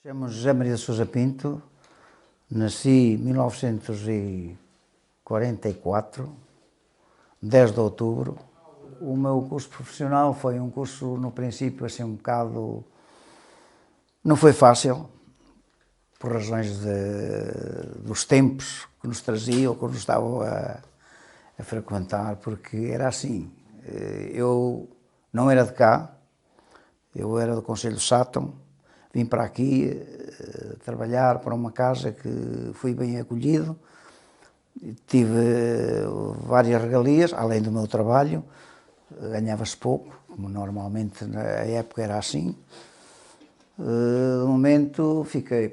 Chamo-me José Maria de Sousa Pinto, nasci em 1944, 10 de outubro. O meu curso profissional foi um curso, no princípio, assim um bocado... Não foi fácil, por razões dos tempos que nos traziam, que nos estavam a frequentar, porque era assim, eu não era de cá, eu era do Concelho de Sátão, vim para aqui trabalhar para uma casa que fui bem acolhido, tive várias regalias, além do meu trabalho, ganhava-se pouco, como normalmente na época era assim. De momento fiquei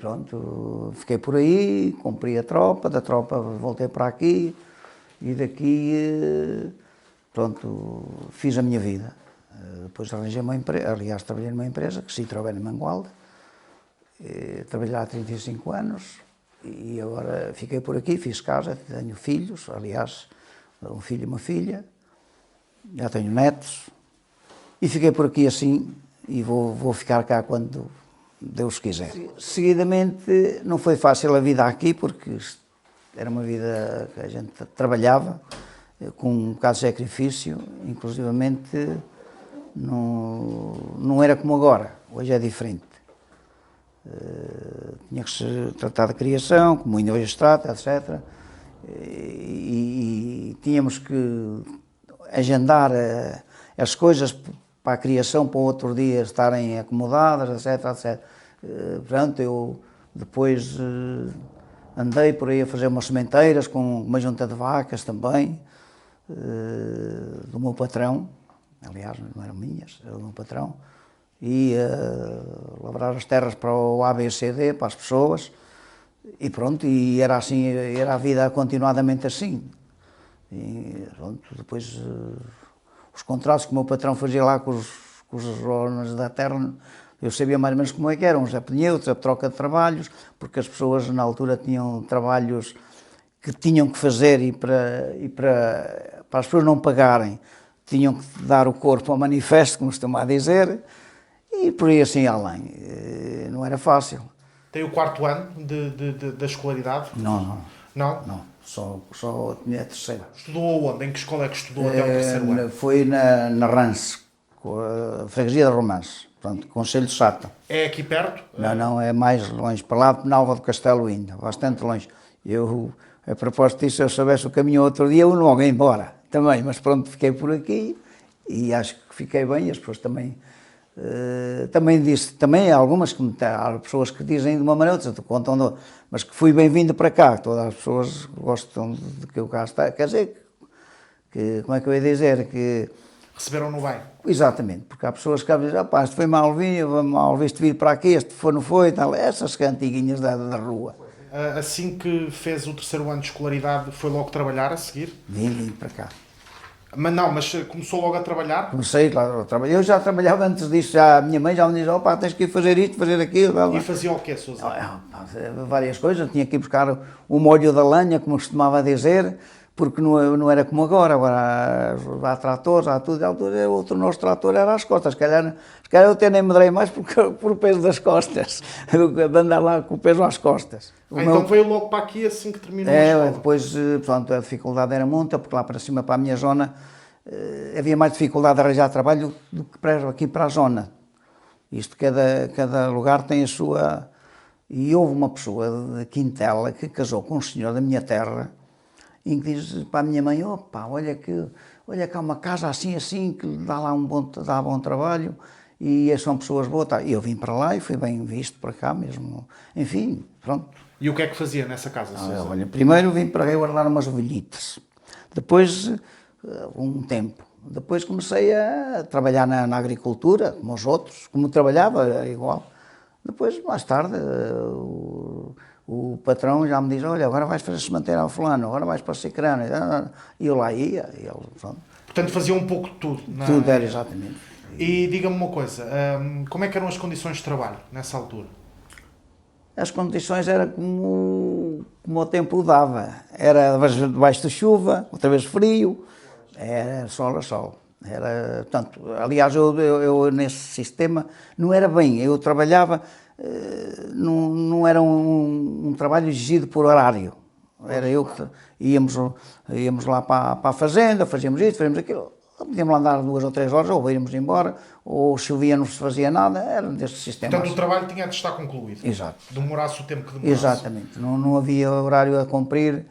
por aí, cumpri a tropa, da tropa voltei para aqui e daqui, fiz a minha vida. Depois arranjei uma empresa, aliás, trabalhei numa empresa, que se trabalha em Mangualde, trabalhei lá há 35 anos e agora fiquei por aqui, fiz casa, tenho filhos, aliás, um filho e uma filha, já tenho netos e fiquei por aqui assim e vou ficar cá quando Deus quiser. Seguidamente não foi fácil a vida aqui porque era uma vida que a gente trabalhava com um bocado de sacrifício, inclusivamente não era como agora, hoje é diferente. Tinha que se tratar da criação, como ainda hoje se trata, etc. E tínhamos que agendar as coisas para a criação, para o outro dia estarem acomodadas, etc, etc. Portanto, eu depois andei por aí a fazer umas sementeiras com uma junta de vacas também, do meu patrão, aliás, não eram minhas, era do meu patrão, e lavrar as terras para o ABCD, para as pessoas, e pronto, e era assim, era a vida continuadamente assim. E pronto, depois os contratos que o meu patrão fazia lá com os donos da terra, eu sabia mais ou menos como é que eram, uns a pneu, outros a troca de trabalhos, porque as pessoas na altura tinham trabalhos que tinham que fazer e para as pessoas não pagarem, tinham que dar o corpo ao manifesto, como costuma dizer, e por aí assim além. Não era fácil. Tem o quarto ano da escolaridade? Não. Não? Não, só tinha a terceira. Estudou onde? Em que escola é que estudou até o terceiro ano? Foi na Rance, a freguesia de Romance, pronto, Concelho de Sátão. É aqui perto? Não, é mais longe, para lá de Penalva do Castelo ainda, bastante longe. Eu, a propósito disso, se eu soubesse o caminho outro dia, eu não ia embora também, mas pronto, fiquei por aqui e acho que fiquei bem, as pessoas também... também há algumas há pessoas que dizem de uma maneira ou outra, contam, mas que fui bem-vindo para cá, todas as pessoas gostam de que eu cá está, quer dizer, como é que eu ia dizer, que... Receberam-no bem? Exatamente, porque há pessoas que dizem, este foi mal visto vir para aqui, este não foi, tal, essas antiguinhas da rua. Assim que fez o terceiro ano de escolaridade, foi logo trabalhar a seguir? Vim para cá. Mas começou logo a trabalhar? Comecei lá a trabalhar. Eu já trabalhava antes disso, já a minha mãe já me dizia, tens que ir fazer isto, fazer aquilo. E fazia o quê, Sousa? Várias coisas, tinha que ir buscar o molho da lenha, como costumava dizer, porque não era como agora há tratores, há tudo, outro nosso trator era às costas, se calhar eu até nem medrei mais por o peso das costas, de andar lá com o peso às costas. Então veio logo para aqui assim que terminou a escola? Depois, portanto, a dificuldade era muita, porque lá para cima, para a minha zona, havia mais dificuldade de arranjar trabalho do que aqui para a zona. Isto, cada lugar tem a sua... E houve uma pessoa de Quintela que casou com um senhor da minha terra e que diz para a minha mãe, olha cá uma casa assim, que dá bom trabalho e são pessoas boas. E eu vim para lá e fui bem visto para cá mesmo. Enfim, pronto. E o que é que fazia nessa casa? Olha, primeiro vim para guardar umas ovelhitas. Depois, um tempo. Depois comecei a trabalhar na agricultura, como os outros, como trabalhava, igual. Depois, mais tarde, o patrão já me diz, olha, agora vais fazer sementeira ao fulano, agora vais para o cicrano. E eu lá ia, e ele, pronto. Portanto, fazia um pouco de tudo. Tudo era, exatamente. E diga-me uma coisa, como é que eram as condições de trabalho nessa altura? As condições eram como o tempo dava. Era debaixo de chuva, outra vez frio, era sol a sol. Era, portanto, aliás, eu nesse sistema não era bem, eu trabalhava não era um trabalho exigido por horário. Era eu que íamos lá para a fazenda, fazíamos isto, fazíamos aquilo. Podíamos lá andar 2 ou 3 horas, ou íamos embora, ou chovia, não se fazia nada, era deste sistema. Portanto, o trabalho tinha de estar concluído. Exato. Demorasse o tempo que demorasse. Exatamente. Não havia horário a cumprir,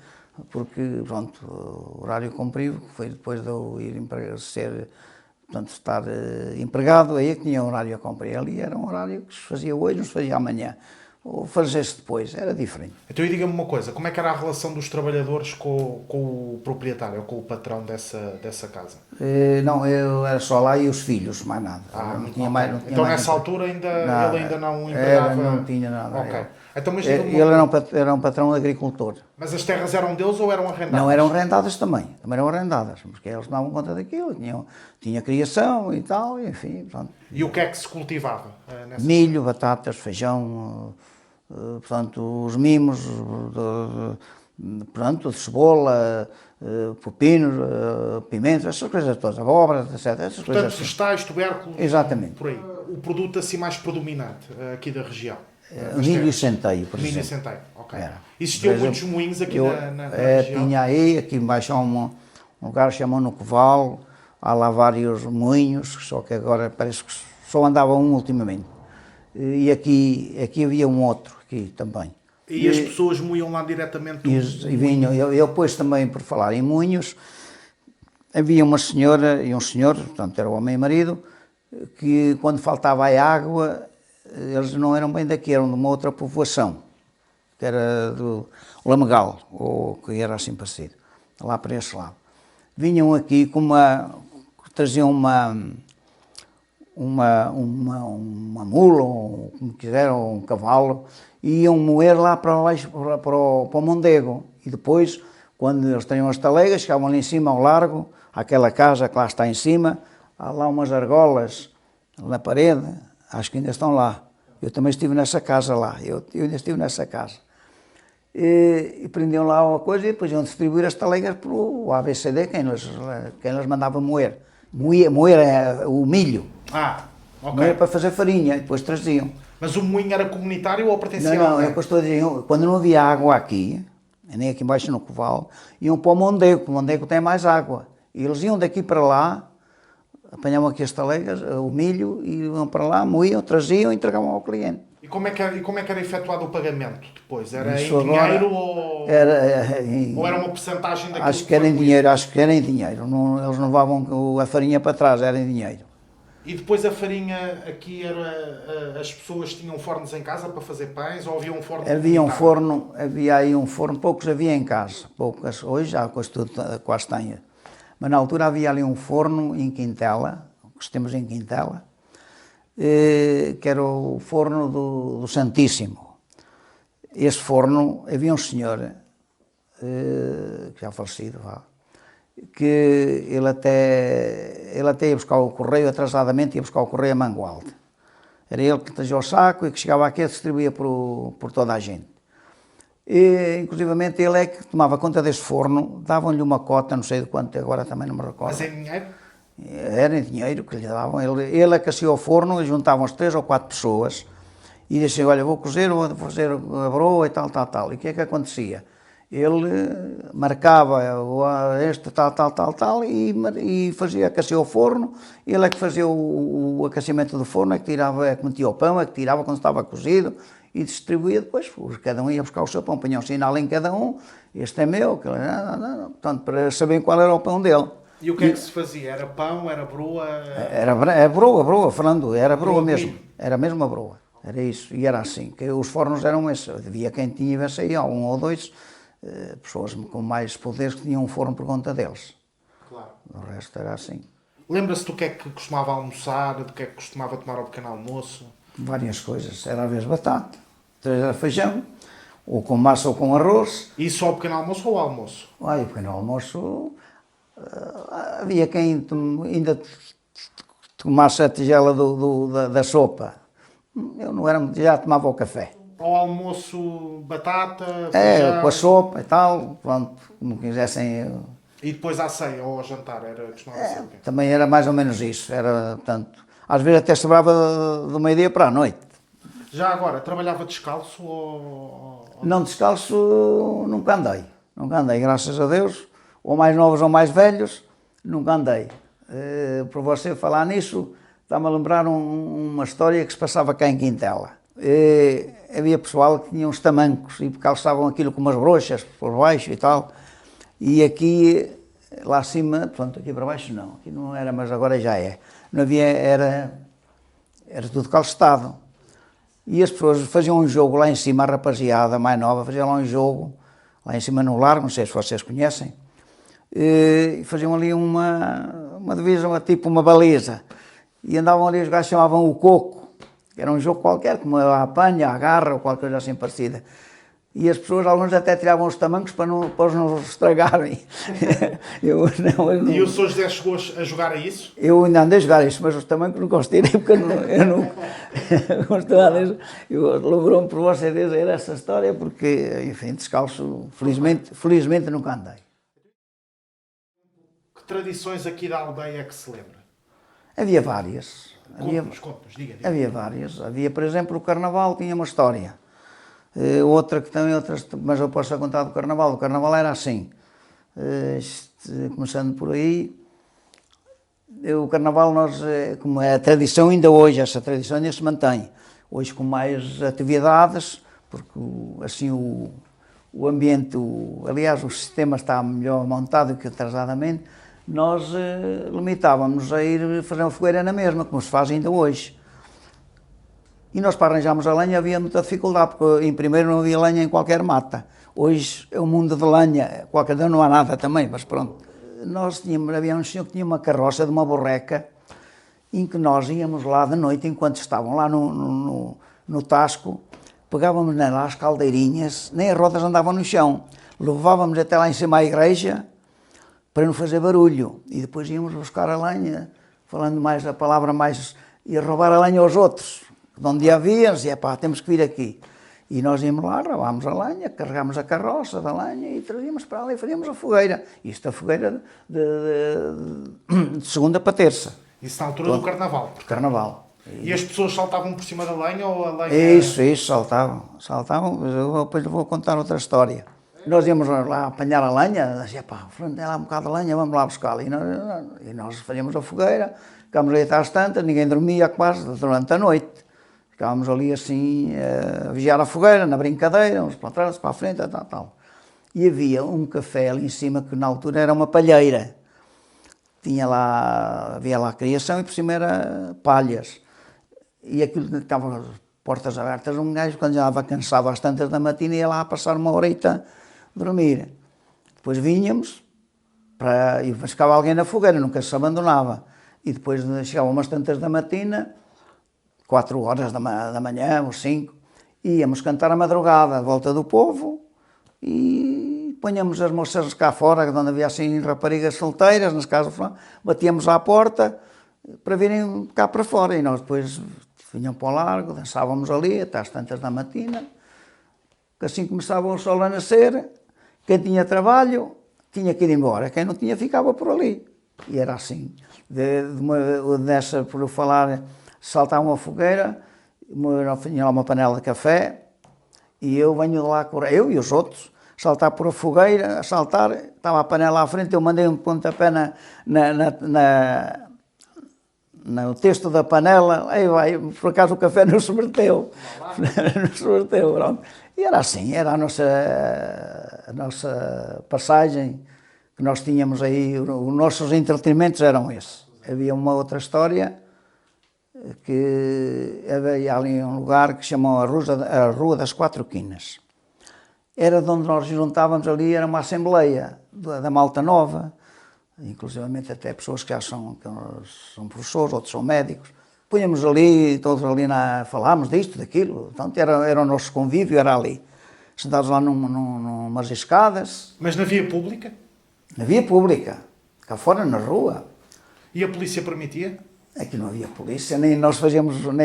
porque, pronto, o horário cumprido foi depois de eu ir estar empregado, aí é que tinha horário a cumprir. Ali era um horário que se fazia hoje, não se fazia amanhã. Ou fazia-se depois, era diferente. Então, e diga-me uma coisa, como é que era a relação dos trabalhadores com o proprietário, ou com o patrão dessa casa? Não, eu era só lá e os filhos, mais nada. Não tinha mais, não tinha então, mais nessa altura, nada. ele ainda não empregava... Não tinha nada. Ok. Então, mas Ele era um patrão agricultor. Mas as terras eram deles ou eram arrendadas? Não, eram arrendadas também eram arrendadas, porque eles tomavam conta daquilo, tinha criação e tal, e enfim, pronto. E o que é que se cultivava? Milho, batatas, feijão, portanto, os mimos, portanto, cebola, pepino, pimentos, essas coisas todas, abóboras, etc. Essas Portanto, coisas vegetais, tubérculos, exatamente. Por aí. O produto assim mais predominante aqui da região? Milho e centeio, por Milho exemplo. e centeio, ok. Era. Existiam muitos moinhos aqui na região? Tinha aí, aqui embaixo há um lugar chamado No Coval, há lá vários moinhos, só que agora parece que só andava um ultimamente. E aqui havia um outro, aqui também. E as pessoas moiam lá diretamente? E vinham, eu depois também, por falar em moinhos, havia uma senhora e um senhor, portanto era o homem e marido, que quando faltava a água, eles não eram bem daqui, eram de uma outra povoação, que era do Lamegal, ou que era assim parecido, lá para esse lado. Vinham aqui traziam uma mula, ou como quiseram, um cavalo, e iam moer lá para o Mondego. E depois, quando eles tinham as talegas, chegavam ali em cima ao largo, àquela casa que lá está em cima, há lá umas argolas na parede, acho que ainda estão lá. Eu também estive nessa casa lá, eu ainda estive nessa casa. E prendiam lá uma coisa e depois iam distribuir as talegas para o ABCD, quem eles mandava moer. Moer é o milho. Ok. Moer para fazer farinha, e depois traziam. Mas o moinho era comunitário ou pertencia Não, a alguém? é o que eu estou a dizer, quando não havia água aqui, nem aqui embaixo no Coval, iam para o Mondego, porque o Mondego tem mais água. E eles iam daqui para lá, apanhavam aqui as talegas, o milho, e iam para lá, moíam, traziam e entregavam ao cliente. E como é que era efetuado o pagamento depois? Era Isso em dinheiro agora ou era uma porcentagem daquilo acho que era em dinheiro, eles não levavam a farinha para trás, era em dinheiro. E depois a farinha aqui era... As pessoas tinham fornos em casa para fazer pães ou havia um forno? Havia aí um forno, poucos havia em casa, poucas, hoje já quase tem. Mas na altura havia ali um forno em Quintela, que temos em Quintela, que era o forno do Santíssimo. Esse forno, havia um senhor, que já falecido, que ele até ia buscar o correio, atrasadamente ia buscar o correio a Mangualde. Era ele que trazia o saco e que chegava aqui e distribuía por toda a gente. E, inclusivamente, ele é que tomava conta deste forno, davam-lhe uma cota, não sei de quanto, agora também não me recordo. Mas em dinheiro? Era em dinheiro que lhe davam. Ele aquecia o forno e juntavam as 3 ou 4 pessoas e diziam, olha, vou cozer, vou fazer a broa e tal. E o que é que acontecia? Ele marcava este tal e aquecia o forno, ele é que fazia o aquecimento do forno, é que metia o pão, é que tirava quando estava cozido e distribuía depois, cada um ia buscar o seu pão, punha um sinal em cada um, este é meu, portanto, para saber qual era o pão dele. E o que é que se fazia? Era pão, era broa? Era broa, Fernando, era broa mesmo, milho. era mesmo a broa, era isso, e era assim, que os fornos eram esses, havia quem tivesse aí, um ou dois, pessoas com mais poderes que tinham um forno por conta deles. Claro. O resto era assim. Lembra-se do que é que costumava almoçar, do que é que costumava tomar ao pequeno almoço? Várias coisas, era às vezes batata, às vezes era feijão, ou com massa ou com arroz. E só ao pequeno almoço ou ao almoço? O pequeno almoço, havia quem ainda tomasse a tigela da sopa. Eu não era, já tomava o café. Ao almoço, batata, feijão... com a sopa e tal, pronto, como quisessem. E depois à ceia ou ao jantar, costumava ser o quê? Também era mais ou menos isso, era, portanto, às vezes até sobrava do meio-dia para a noite. Já agora, trabalhava descalço ou Não descalço, nunca andei. Nunca andei, graças a Deus. Ou mais novos ou mais velhos, nunca andei. Por você falar nisso, está-me a lembrar uma história que se passava cá em Quintela. Havia pessoal que tinha uns tamancos e calçavam aquilo com umas brochas por baixo e tal. E aqui, lá acima, pronto, aqui para baixo não, aqui não era, mas agora já é. Não havia, era tudo calçado. E as pessoas faziam um jogo lá em cima, a rapaziada mais nova, fazia lá um jogo, lá em cima no Largo, não sei se vocês conhecem, e faziam ali uma divisa, tipo uma baliza. E andavam ali, os gajos chamavam o coco, que era um jogo qualquer, como a apanha, a agarra ou qualquer coisa assim parecida. E as pessoas, alguns até tiravam os tamancos para os não estragarem. Eu não. E o Sr. José chegou a jogar a isso? Eu ainda andei a jogar isso, mas os tamancos não gostei, porque eu não gostava disso. Lembrou-me por você dizer essa história, porque, enfim, descalço, felizmente nunca andei. Que tradições aqui da aldeia é que se lembra? Havia várias. Conte-nos, diga. Havia várias. Havia, por exemplo, o Carnaval tinha uma história. Outra que também, mas eu posso contar do Carnaval. O Carnaval era assim, começando por aí, o Carnaval nós, como é a tradição ainda hoje, essa tradição ainda se mantém, hoje com mais atividades, porque assim o ambiente, aliás o sistema está melhor montado que atrasadamente, nós limitávamos a ir fazer uma fogueira na mesma, como se faz ainda hoje. E nós, para arranjarmos a lenha, havia muita dificuldade, porque em primeiro não havia lenha em qualquer mata. Hoje é um mundo de lenha, qualquer dia não há nada também, mas pronto. Havia um senhor que tinha uma carroça de uma borreca, em que nós íamos lá de noite, enquanto estavam lá no tasco, pegávamos nela as caldeirinhas, nem as rodas andavam no chão, levávamos até lá em cima à igreja, para não fazer barulho, e depois íamos buscar a lenha, falando mais a palavra mais, ia roubar a lenha aos outros. De onde havia, dizia, pá, temos que vir aqui. E nós íamos lá, roubámos a lenha, carregámos a carroça da lenha e trazíamos para lá e fazíamos a fogueira. Isto a fogueira de segunda para terça. Isso na altura do Carnaval? Carnaval. E as pessoas saltavam por cima da lenha ou a lenha... Isso, saltavam, mas eu depois vou contar outra história. Nós íamos lá apanhar a lenha, dizia, pá, tem lá um bocado de lenha, vamos lá buscá-la. E nós fazíamos a fogueira, ficámos ali até às tantas, ninguém dormia quase durante a noite. Ficávamos ali assim, a vigiar a fogueira, na brincadeira, uns para trás, para a frente, tal. E havia um café ali em cima, que na altura era uma palheira. Havia lá a criação e por cima era palhas. E aquilo estava portas abertas, um gajo, quando já estava cansado às tantas da matina, ia lá passar uma horita dormir. Depois vinhamos, e ficava alguém na fogueira, nunca se abandonava. E depois chegavam umas tantas da matina, 4 horas da manhã, ou 5, íamos cantar a madrugada à volta do povo e punhamos as moças cá fora, onde havia assim raparigas solteiras, nas casas, batíamos à porta para virem cá para fora e nós depois vinham para o largo, dançávamos ali até às tantas da matina, que assim começava o sol a nascer, quem tinha trabalho tinha que ir embora, quem não tinha ficava por ali. E era assim, por falar... Saltar uma fogueira, tinha lá uma panela de café, e eu venho de lá, eu e os outros, saltar por a fogueira, saltar, estava a panela à frente, eu mandei um pontapé no texto da panela, aí vai, por acaso o café não se verteu, pronto. E era assim, era a nossa passagem, que nós tínhamos aí, os nossos entretenimentos eram esses. Havia uma outra história, que havia ali um lugar que chamam a Rua das Quatro Quinas. Era de onde nós juntávamos ali, era uma assembleia da malta nova, inclusivamente até pessoas que já são professores, outros são médicos. Punhamos ali, todos ali, falámos disto, daquilo, portanto era o nosso convívio, era ali. Sentados lá numas escadas. Mas na via pública? Na via pública, cá fora na rua. E a polícia permitia? Aqui não havia polícia, nem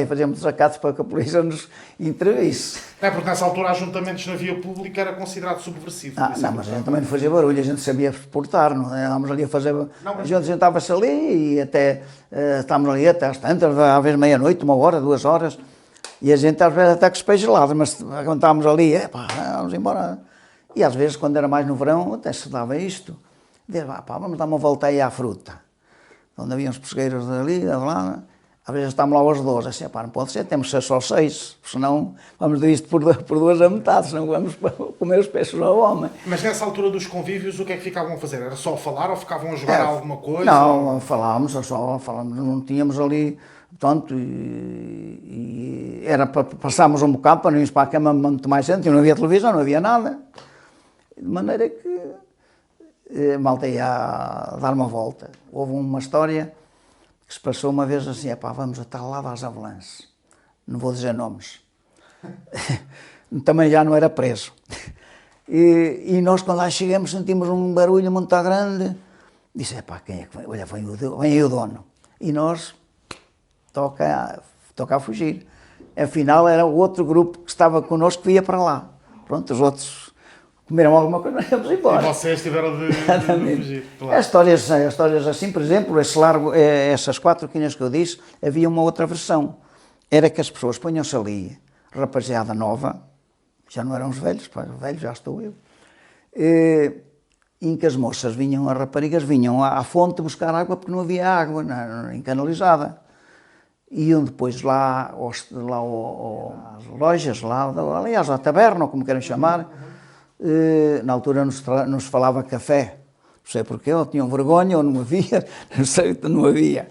fazíamos desacatos para que a polícia nos intervisse. É porque nessa altura ajuntamentos na via pública era considerado subversivo. Não, mas a gente também não fazia barulho, a gente sabia portar, não andávamos ali a fazer... A gente sentava-se ali e até estávamos ali até às tantas, às vezes meia-noite, 1 hora, 2 horas, E a gente às vezes até com os pés gelados, mas quando estávamos ali, pá, vamos embora. E às vezes, quando era mais no verão, até se dava isto. Dizia, pá, vamos dar uma volta aí à fruta. Onde havia uns pesqueiros ali, lá. Às vezes estávamos lá aos 12, assim, pá, não pode ser, temos que ser só 6, senão vamos dar isto por 2 a metade, senão vamos comer os peixes ao homem. Mas nessa altura dos convívios, o que é que ficavam a fazer? Era só falar ou ficavam a jogar alguma coisa? Não, falávamos, não tínhamos ali, portanto, e era para passarmos um bocado para não irmos para a cama muito mais cedo, não havia televisão, não havia nada, de maneira que a malta ia a dar uma volta. Houve uma história que se passou uma vez assim, pá, vamos a tal lado às Avalanches, não vou dizer nomes, também já não era preso. E nós quando lá chegamos sentimos um barulho muito grande, disse, pá, quem é que vem? Olha, vem aí o dono. E nós, toca a fugir. Afinal era o outro grupo que estava connosco que ia para lá. Pronto, os outros comeram alguma coisa, nós íamos embora. E vocês tiveram de fugir. Claro. As histórias assim, por exemplo, essas 4 quinhas que eu disse, havia uma outra versão. Era que as pessoas ponham-se ali, rapaziada nova, já não eram os velhos, pá, velhos já estou eu, em que as moças vinham, as raparigas vinham à fonte buscar água porque não havia água canalizada. Iam depois lá às lojas, aliás, à taberna, ou como querem chamar. Na altura nos falava café, não sei porquê, ou tinham vergonha, ou não havia, não sei, não havia.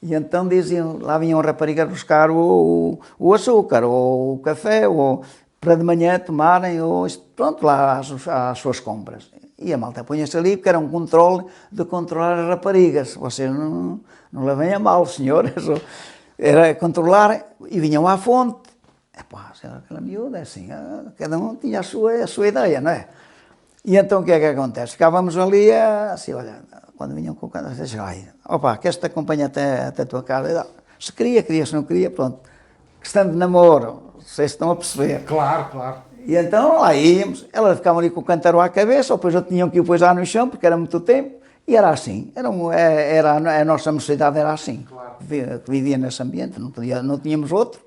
E então diziam, lá vinham raparigas buscar o açúcar, ou o café, ou para de manhã tomarem, ou pronto, lá às suas compras. E a malta punha-se ali, porque era um controle de controlar as raparigas. Vocês não levem a mal, senhoras. Era controlar, e vinham à fonte. Epá, aquela miúda, assim, cada um tinha a sua ideia, não é? E então o que é que acontece? Ficávamos ali, assim, olha, quando vinham com o canto, opa, queres te acompanhar até a tua casa? Se queria, se não queria, pronto. Questão de namoro, vocês estão a perceber. Claro, claro. E então lá íamos, elas ficavam ali com o cântaro à cabeça, ou depois eu tinha que ir depois lá no chão, porque era muito tempo, e era assim, a nossa mocidade era assim. Claro. Vivia nesse ambiente, não tínhamos outro.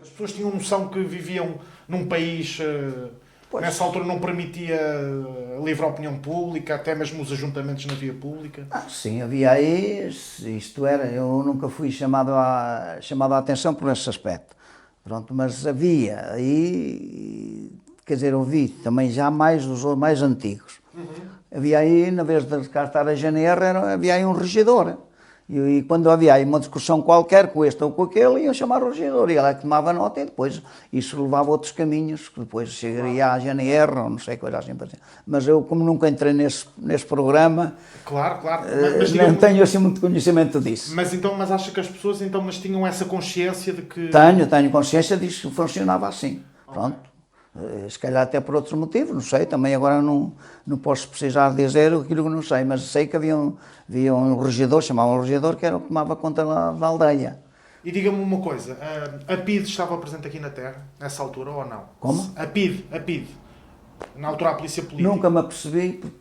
As pessoas tinham noção que viviam num país, nessa altura não permitia livre opinião pública, até mesmo os ajuntamentos na via pública? Sim, havia aí, isto era, eu nunca fui chamado a atenção por esse aspecto. Pronto, mas havia aí, quer dizer, ouvi também já mais os mais antigos. Havia aí, na vez de cá estar a GNR, havia aí um regidor. E quando havia aí uma discussão qualquer com este ou com aquele, iam chamar o regidor. E ele é que tomava nota e depois isso levava a outros caminhos, que depois chegaria à GNR ou não sei, coisa assim. Mas eu, como nunca entrei nesse programa, claro. Mas não tenho assim muito conhecimento disso. Mas acha que as pessoas mas tinham essa consciência de que... Tenho consciência disso que funcionava assim. Pronto. Se calhar até por outros motivos, não sei, também agora não posso precisar dizer aquilo que não sei, mas sei que havia um regidor, chamavam o regidor, que era o que tomava conta da aldeia. E diga-me uma coisa, a PID estava presente aqui na Terra, nessa altura, ou não? Como? A PID, na altura a Polícia Política. Nunca me apercebi, porque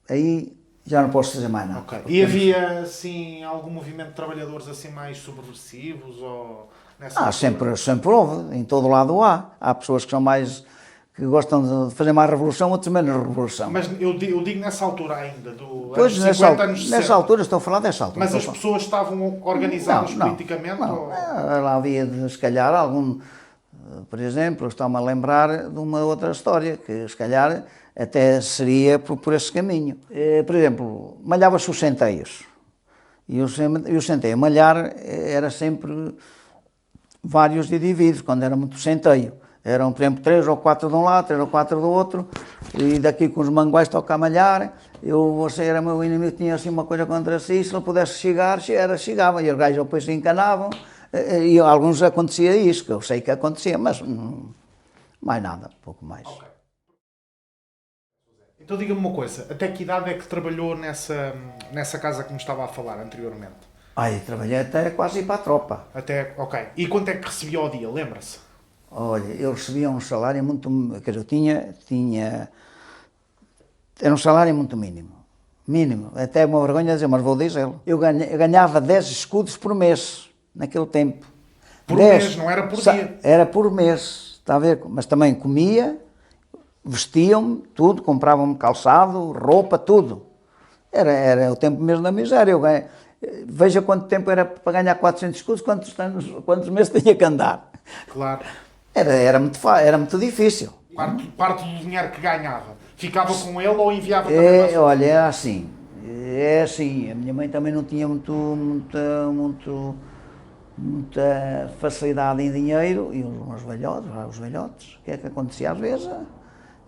aí já não posso dizer mais nada. Okay. E havia, assim, algum movimento de trabalhadores assim mais subversivos, ou... Sempre houve, em todo lado há. Há pessoas que são mais, que gostam de fazer mais revolução, outros menos revolução. Mas eu digo nessa altura ainda, pois, nessa altura, estou a falar dessa altura. Mas as pessoas estavam organizadas politicamente? Não. Lá havia, se calhar, algum, por exemplo, estou-me a lembrar de uma outra história, que se calhar até seria por esse caminho. Por exemplo, malhava-se os centeios. E o centeio malhar era sempre... vários indivíduos, quando era muito centeio. Eram, por exemplo, 3 ou 4 de um lado, 3 ou 4 do outro, e daqui com os manguais toca a malhar. Você era meu inimigo, tinha assim uma coisa contra si, se ele pudesse chegava, e os gajos depois se encanavam, e a alguns acontecia isso, que eu sei que acontecia, mas mais nada, pouco mais. Okay. Então diga-me uma coisa, até que idade é que trabalhou nessa casa que me estava a falar anteriormente? Trabalhei até quase ir para a tropa. Ok. E quanto é que recebia ao dia, lembra-se? Olha, eu recebia um salário muito... Quer dizer, eu tinha... Era um salário muito mínimo. Mínimo. Até é uma vergonha dizer, mas vou dizê-lo. Eu ganhava 10 escudos por mês. naquele tempo. Por mês, não era por dia. Era por mês, está a ver? Mas também comia, vestiam-me, tudo, compravam-me calçado, roupa, tudo. Era o tempo mesmo da miséria. Veja quanto tempo era para ganhar 400 escudos, quantos meses tinha que andar. Claro. Era muito difícil. Parte do dinheiro que ganhava, ficava com ele ou enviava também para olha, era assim. É assim, a minha mãe também não tinha muita facilidade em dinheiro, e os velhotes, o que é que acontecia às vezes?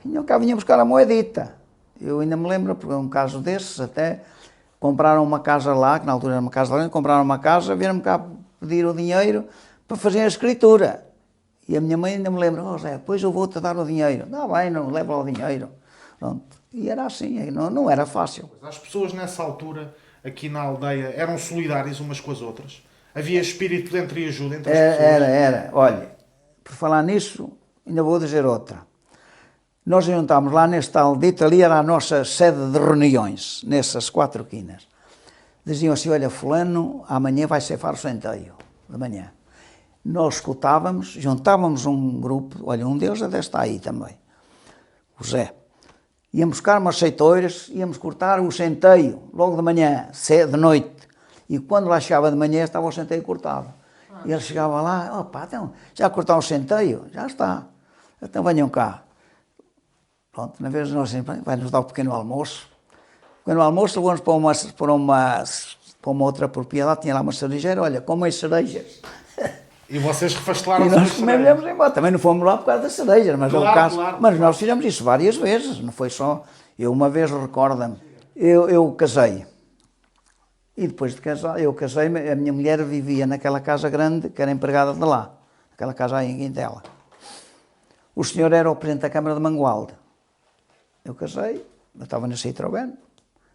Vinham buscar a moedita. Eu ainda me lembro, porque um caso desses, até compraram uma casa lá, que na altura era uma casa lá, compraram uma casa, vieram-me cá pedir o dinheiro para fazer a escritura. E a minha mãe ainda me lembra, Zé, depois eu vou-te dar o dinheiro. Não, bem, não, leva lá o dinheiro. Pronto. E era assim, não era fácil. As pessoas nessa altura, aqui na aldeia, eram solidárias umas com as outras? Havia espírito de entreajuda entre as pessoas? Era. Olha, por falar nisso, ainda vou dizer outra. Nós juntámos lá neste tal dito, ali era a nossa sede de reuniões, nessas 4 quinas. Diziam assim, olha, fulano, amanhã vai ceifar o centeio, de manhã. Nós escutávamos, juntávamos um grupo, olha, um deles até está aí também, o Zé. Íamos buscar umas ceitoiras, íamos cortar o centeio, logo de manhã, cedo, de noite. E quando lá chegava de manhã, estava o centeio cortado. E ele chegava lá, opa, então, já cortaram o centeio? Já está. Então venham cá. Pronto, na vez nós vai-nos dar um pequeno almoço. O pequeno almoço, levamos para uma outra propriedade, tinha lá uma cerejeira, olha, comem cerejas. E vocês refastelaram e nós comemos embora. Também não fomos lá por causa das cerejas, mas mas nós fizemos isso várias vezes, não foi só. Eu uma vez, recordo-me, eu casei. E depois de casar, eu casei-me, a minha mulher vivia naquela casa grande, que era empregada de lá, aquela casa aí em Guindela. O senhor era o presidente da Câmara de Mangualde. Eu casei, eu estava na Citroën,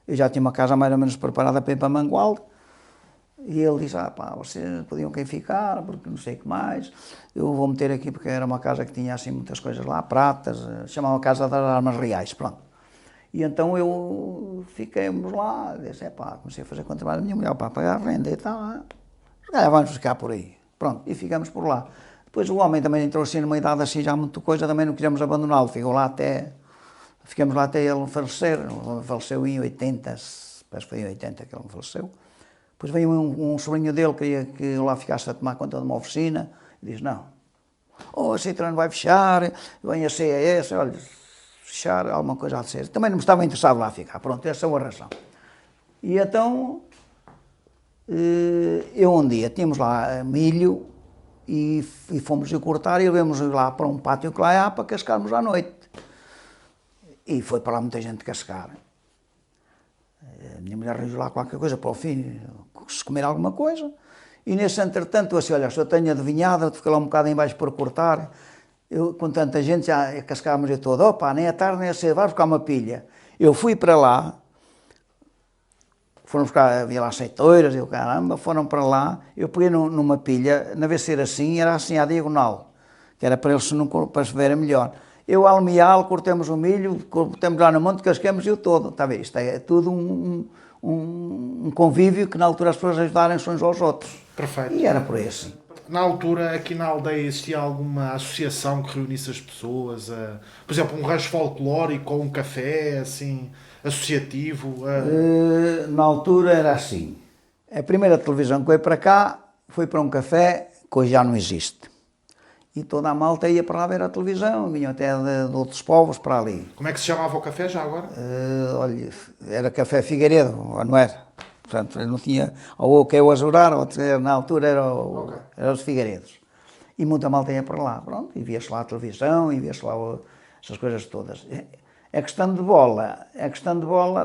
eu já tinha uma casa mais ou menos preparada para ir para Mangualde, e ele disse, vocês podiam quem ficar, porque não sei o que mais, eu vou meter aqui, porque era uma casa que tinha assim muitas coisas lá, pratas, chamava Casa das Armas Reais, pronto. E então fiquemos lá, disse, comecei a fazer com o trabalho da minha mulher para pagar a renda e tal, se calhar vamos ficar por aí, pronto, e ficamos por lá. Depois o homem também entrou assim numa idade assim já muito coisa, também não queríamos abandoná-lo, ficamos lá até ele falecer, ele faleceu em 80, parece que foi em 80 que ele faleceu. Depois veio um sobrinho dele, queria que eu lá ficasse a tomar conta de uma oficina, e diz, não, a Citroën vai fechar, vem a CES, olha, fechar, alguma coisa a ser. Também não me estava interessado lá ficar, pronto, essa é a razão. E então, eu um dia, tínhamos lá milho, e fomos a cortar, e levamos lá para um pátio que lá há, para cascarmos à noite. E foi para lá muita gente cascar. A minha mulher arranjou lá qualquer coisa para o fim, se comer alguma coisa. E nesse entretanto, eu assim, olha, se eu tenho adivinhado, fiquei lá um bocado em baixo por cortar. Eu, com tanta gente, já cascávamos eu todo. Nem é tarde, nem é cedo, vai buscar uma pilha. Eu fui para lá, foram buscar, havia lá aceitoiras, eu caramba, foram para lá. Eu peguei numa pilha, na vez de ser assim, era assim à diagonal, que era para eles para se verem melhor. Eu, almeal, cortemos o milho, cortemos lá no monte, casquemos e o todo. Está a ver? Isto é tudo um convívio que na altura as pessoas ajudarem-se uns aos outros. Perfeito. E era por aí assim. Na altura, aqui na aldeia, existia alguma associação que reunisse as pessoas? Por exemplo, um rancho folclórico ou um café, assim, associativo? Na altura era assim. A primeira televisão que veio para cá foi para um café que hoje já não existe. E toda a malta ia para lá ver a televisão, vinham até de outros povos para ali. Como é que se chamava o café já agora? Olha, era Café Figueiredo, não era? Portanto, não tinha, ou o que eu a jurar, ou na altura era os Figueiredos. E muita malta ia para lá, pronto, e via-se lá a televisão, e via-se lá essas coisas todas. É questão de bola,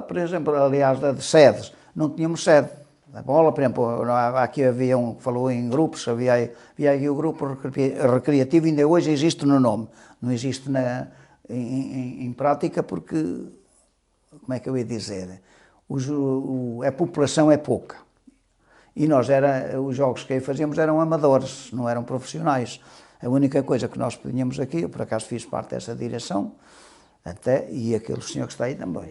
por exemplo, aliás, de sedes, não tínhamos sede. A bola, por exemplo, aqui havia um que falou em grupos, havia aí o grupo recreativo, ainda hoje existe no nome, não existe em prática porque, como é que eu ia dizer, a população é pouca. E os jogos que aí fazíamos eram amadores, não eram profissionais. A única coisa que nós pedíamos aqui, eu por acaso fiz parte dessa direção, e aquele senhor que está aí também.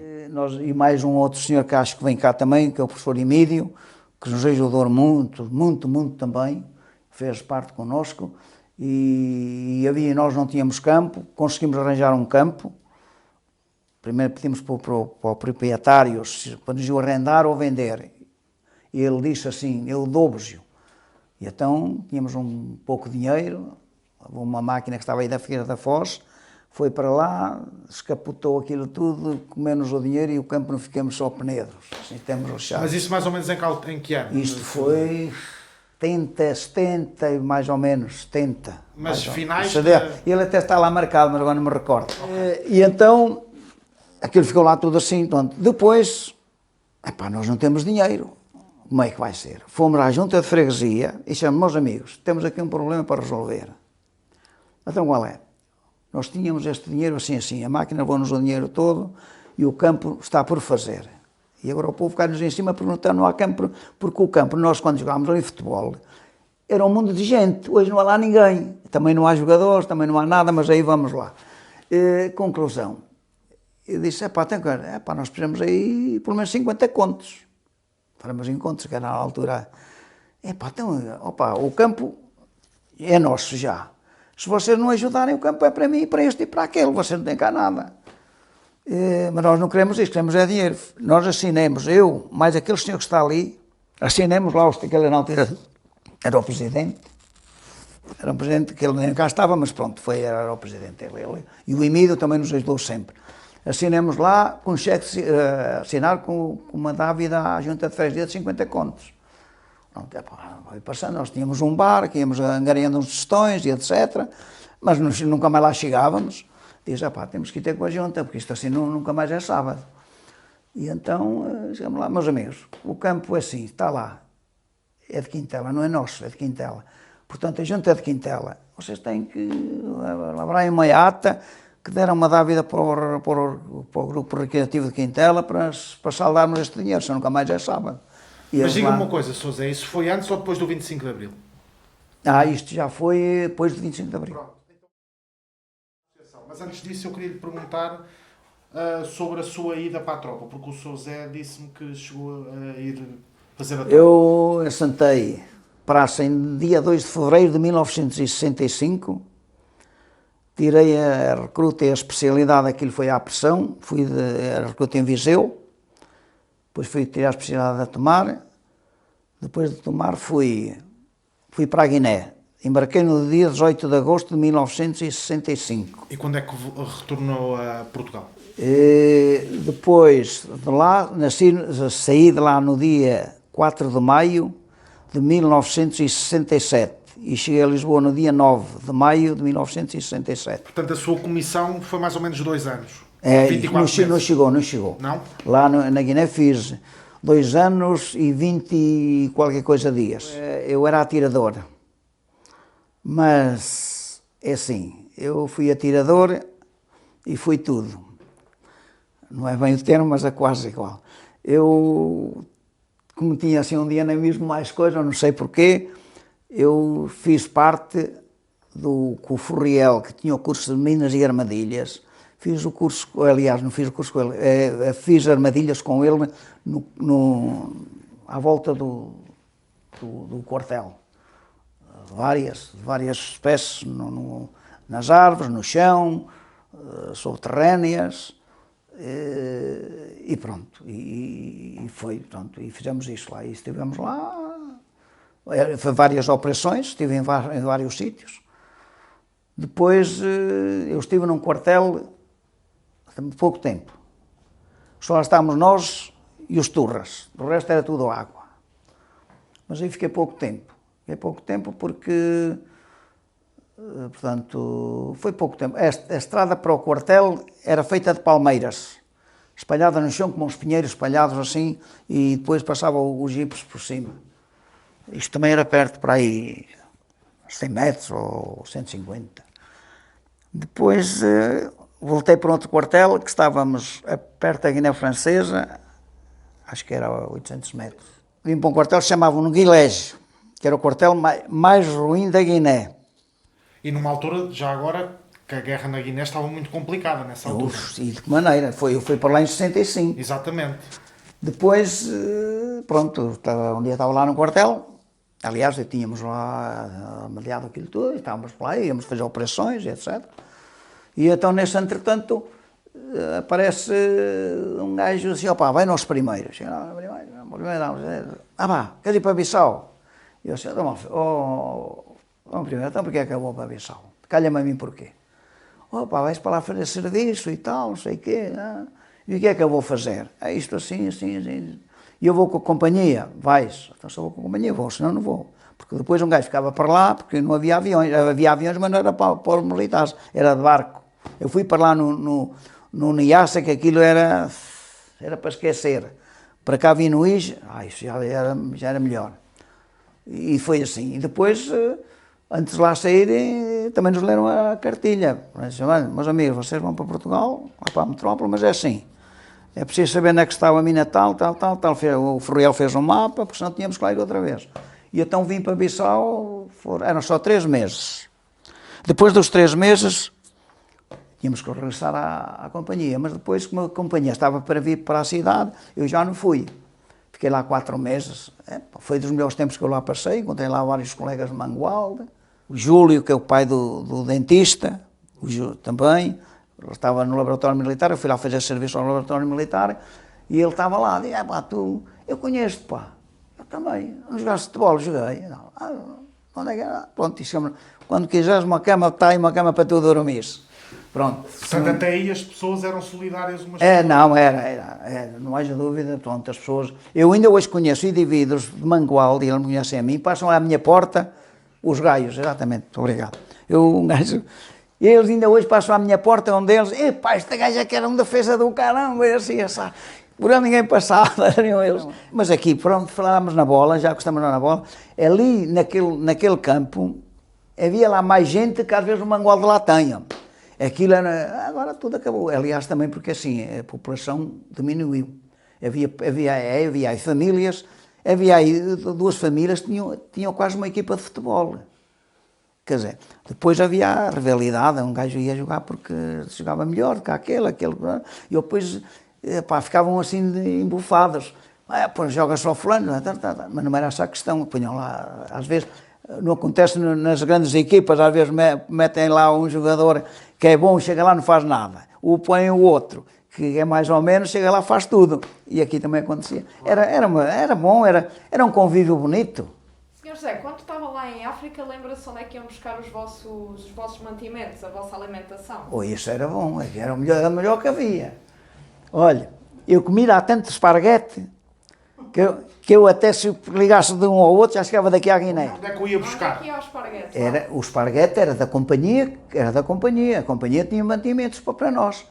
E mais um outro senhor que acho que vem cá também, que é o professor Emílio, que nos ajudou muito também, fez parte connosco, e nós não tínhamos campo, conseguimos arranjar um campo. Primeiro pedimos para o proprietário para nos o arrendar ou vender, e ele disse assim: eu dou-vos-o. E então tínhamos um pouco de dinheiro, uma máquina que estava aí da Figueira da Foz, foi para lá, escapotou aquilo tudo, comemos o dinheiro e o campo não ficamos só penedros, assim temos lixado. Mas isso mais ou menos em que ano? Isto foi 70, mais ou menos, 70. Mas finais... Ele até está lá marcado, mas agora não me recordo. Okay. E então, aquilo ficou lá tudo assim. Pronto. Depois, nós não temos dinheiro. Como é que vai ser? Fomos à junta de freguesia e chamamos: meus amigos, temos aqui um problema para resolver. Então qual é? Nós tínhamos este dinheiro assim, a máquina levou-nos o dinheiro todo e o campo está por fazer. E agora o povo cai-nos em cima perguntando: não há campo, porque o campo, nós quando jogávamos ali futebol, era um mundo de gente, hoje não há lá ninguém, também não há jogadores, também não há nada, mas aí vamos lá. Conclusão, eu disse: nós precisamos aí pelo menos 50 contos. Faremos encontros, que era na altura. O campo é nosso já. Se vocês não ajudarem, o campo é para mim, para este e para aquele, vocês não têm cá nada. Mas nós não queremos isso, queremos é dinheiro. Nós assinemos, eu, mais aquele senhor que está ali, assinemos lá, aquele na altura era o presidente. Era um presidente que ele nem cá estava, mas pronto, era o presidente. Ele. E o Emílio também nos ajudou sempre. Assinemos lá com um cheque, assinar com uma dávida à junta de freguesia de 50 contos. Foi passando, nós tínhamos um bar, que íamos angariando uns tostões e etc. Mas nunca mais lá chegávamos. Diz: temos que ir ter com a junta, porque isto assim nunca mais é sábado. E então, chegamos lá: meus amigos, o campo é assim, está lá. É de Quintela, não é nosso, é de Quintela. Portanto, a junta é de Quintela. Vocês têm que elaborar uma ata que deram uma dávida para o grupo recreativo de Quintela para saldarmos este dinheiro, senão nunca mais é sábado. Mas diga-me uma coisa, Sr. Zé, isso foi antes ou depois do 25 de Abril? Isto já foi depois do 25 de Abril. Pronto. Mas antes disso eu queria lhe perguntar sobre a sua ida para a tropa, porque o Sr. Zé disse-me que chegou a ir fazer a tropa. Eu assentei praça em dia 2 de fevereiro de 1965, tirei a recruta e a especialidade, aquilo foi à pressão, fui a recruta em Viseu, depois fui tirar a especialidade a Tomar, depois de Tomar fui para a Guiné. Embarquei no dia 18 de agosto de 1965. E quando é que retornou a Portugal? Depois de lá, saí de lá no dia 4 de maio de 1967 e cheguei a Lisboa no dia 9 de maio de 1967. Portanto, a sua comissão foi mais ou menos 2 anos? 24 meses. Não chegou. Não? Lá na Guiné fiz 2 anos e 20 e qualquer coisa dias. Eu era atirador, mas é assim, eu fui atirador e fui tudo. Não é bem o termo, mas é quase igual. Eu, como tinha assim um dinamismo mais coisa, não sei porquê, eu fiz parte com o Furriel, que tinha o curso de Minas e Armadilhas. Fiz o curso, aliás, não fiz o curso com ele, fiz armadilhas com ele à volta do quartel. Várias espécies, nas árvores, no chão, subterrâneas, e pronto. E foi, pronto, e fizemos isso lá. E estivemos lá, foi várias operações, estive em vários sítios. Depois eu estive num quartel pouco tempo. Só lá estávamos nós e os turras, o resto era tudo água. Mas aí fiquei pouco tempo. Fiquei pouco tempo porque, portanto, foi pouco tempo. A estrada para o quartel era feita de palmeiras, espalhada no chão como uns pinheiros espalhados assim, e depois passava os jipes por cima. Isto também era perto, para aí 100 metros ou 150. Depois voltei para outro quartel, que estávamos perto da Guiné Francesa, acho que era a 800 metros. Vim para um quartel que se chamava Nguilege, que era o quartel mais ruim da Guiné. E numa altura, já agora, que a guerra na Guiné estava muito complicada nessa altura. E de que maneira? Eu fui para lá em 65. Exatamente. Depois, pronto, um dia estava lá no quartel, aliás, tínhamos lá amaliado aquilo tudo, estávamos lá, íamos fazer operações, etc. E então, nesse entretanto, aparece um gajo assim, opá, vai nos primeiros. Chega lá, primeiro, pá, queres ir para Bissau? E eu disse, primeiro, então porquê é que eu vou para Bissau? Calha-me a mim porquê? Pá, vais para lá fazer serviço e tal, não sei o quê. E o que é que eu vou fazer? É isto assim, assim, assim. E eu vou com a companhia? Vais. Então se eu vou com a companhia, vou, senão não vou. Porque depois um gajo ficava para lá, porque não havia aviões. Havia aviões, mas não era para os militares, era de barco. Eu fui para lá no Niassa, que aquilo era para esquecer. Para cá vim no IJ, isso já era melhor. E foi assim. E depois, antes de lá saírem, também nos leram a cartilha. Meus amigos, vocês vão para Portugal, lá para a metrópole, mas é assim. É preciso saber onde é que estava a mina tal. O Ferroel fez um mapa, porque senão tínhamos que lá ir outra vez. E então vim para Bissau, eram só 3 meses. Depois dos 3 meses, tínhamos que regressar à companhia. Mas depois, como a companhia estava para vir para a cidade, eu já não fui. Fiquei lá 4 meses. Foi dos melhores tempos que eu lá passei. Encontrei lá vários colegas de Mangualde. O Júlio, que é o pai do dentista, o Júlio também. Ele estava no laboratório militar, eu fui lá fazer serviço ao laboratório militar e ele estava lá, disse, eu conheço-te, pá, eu também, não jogaste futebol, joguei, onde é que era? Pronto, disse, quando quiseres uma cama, está aí uma cama para tu dormir. Pronto. Portanto, até aí as pessoas eram solidárias umas com as outras. Não, era, não haja dúvida, pronto, as pessoas, eu ainda hoje conheço indivíduos de Mangualde, e ele me conhece a mim, passam à minha porta, os gaios, exatamente, obrigado, um gajo. E eles ainda hoje passam à minha porta, um deles, epá, esta gaja que era um defesa do caramba, e assim, essa. Por onde ninguém passava, eram eles. Mas aqui, pronto, falávamos na bola, já que estamos na bola, ali naquele campo, havia lá mais gente que às vezes o Mangualde lá tenha. Aquilo era, agora tudo acabou. Aliás, também porque assim, a população diminuiu. Havia aí famílias, havia aí 2 famílias que tinham quase uma equipa de futebol. Quer dizer, depois havia a rivalidade, um gajo ia jogar porque jogava melhor que aquele, e depois, ficavam assim embufados. Pois joga só fulano, mas não era essa a questão, punham lá, às vezes, não acontece nas grandes equipas, às vezes metem lá um jogador que é bom, chega lá não faz nada, põem o outro, que é mais ou menos, chega lá faz tudo, e aqui também acontecia. Era bom, era um convívio bonito. Sr. José, quando estava lá em África, lembra-se onde é que iam buscar os vossos mantimentos, a vossa alimentação? Isso era bom, era o melhor que havia. Olha, eu comi lá tanto esparguete que eu até se ligasse de um ao outro já chegava daqui à Guiné. Onde é que eu ia buscar? Onde é que ia o esparguete? O esparguete era da companhia, a companhia tinha mantimentos para nós.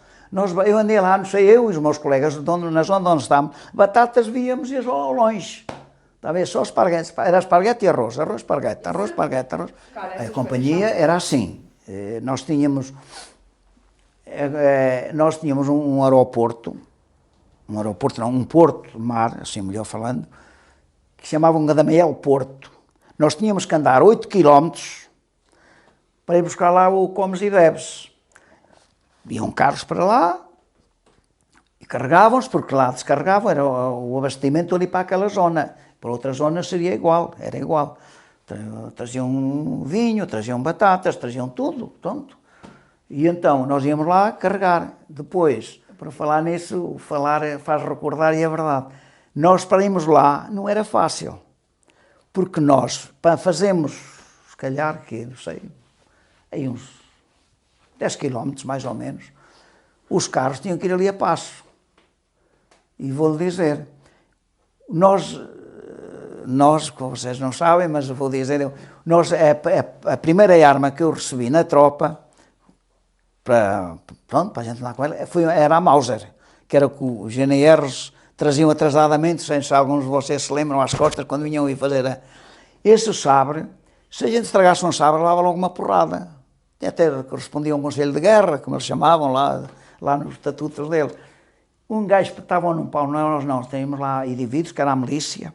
Eu andei lá, não sei, eu e os meus colegas na zona onde estávamos, batatas víamos e ao longe. Estava só esparguete, era esparguete e arroz, esparguete. A companhia era assim, nós tínhamos um aeroporto, um porto de mar, assim melhor falando, que se chamava um Gadamael Porto. Nós tínhamos que andar 8 km para ir buscar lá o comes e bebes. Iam carros para lá e carregavam-se, porque lá descarregavam, era o abastecimento ali para aquela zona. Para outra zona seria igual, era igual. Traziam vinho, traziam batatas, traziam tudo, pronto. E então nós íamos lá carregar. Depois, para falar nisso, falar faz recordar e é verdade. Nós para irmos lá não era fácil, porque nós, para fazermos, se calhar, não sei, aí uns 10 km mais ou menos, os carros tinham que ir ali a passo. E vou-lhe dizer, nós, como vocês não sabem, mas vou dizer, a primeira arma que eu recebi na tropa, para a gente andar com ela, era a Mauser, que era o que os GNRs traziam atrasadamente, sem se alguns de vocês se lembram, às costas, quando vinham ir fazer esse sabre, se a gente estragasse um sabre, levava logo uma porrada. Até correspondia a um conselho de guerra, como eles chamavam lá nos estatutos deles. Um gajo que estavam num pau, nós não, tínhamos lá indivíduos, que era a milícia,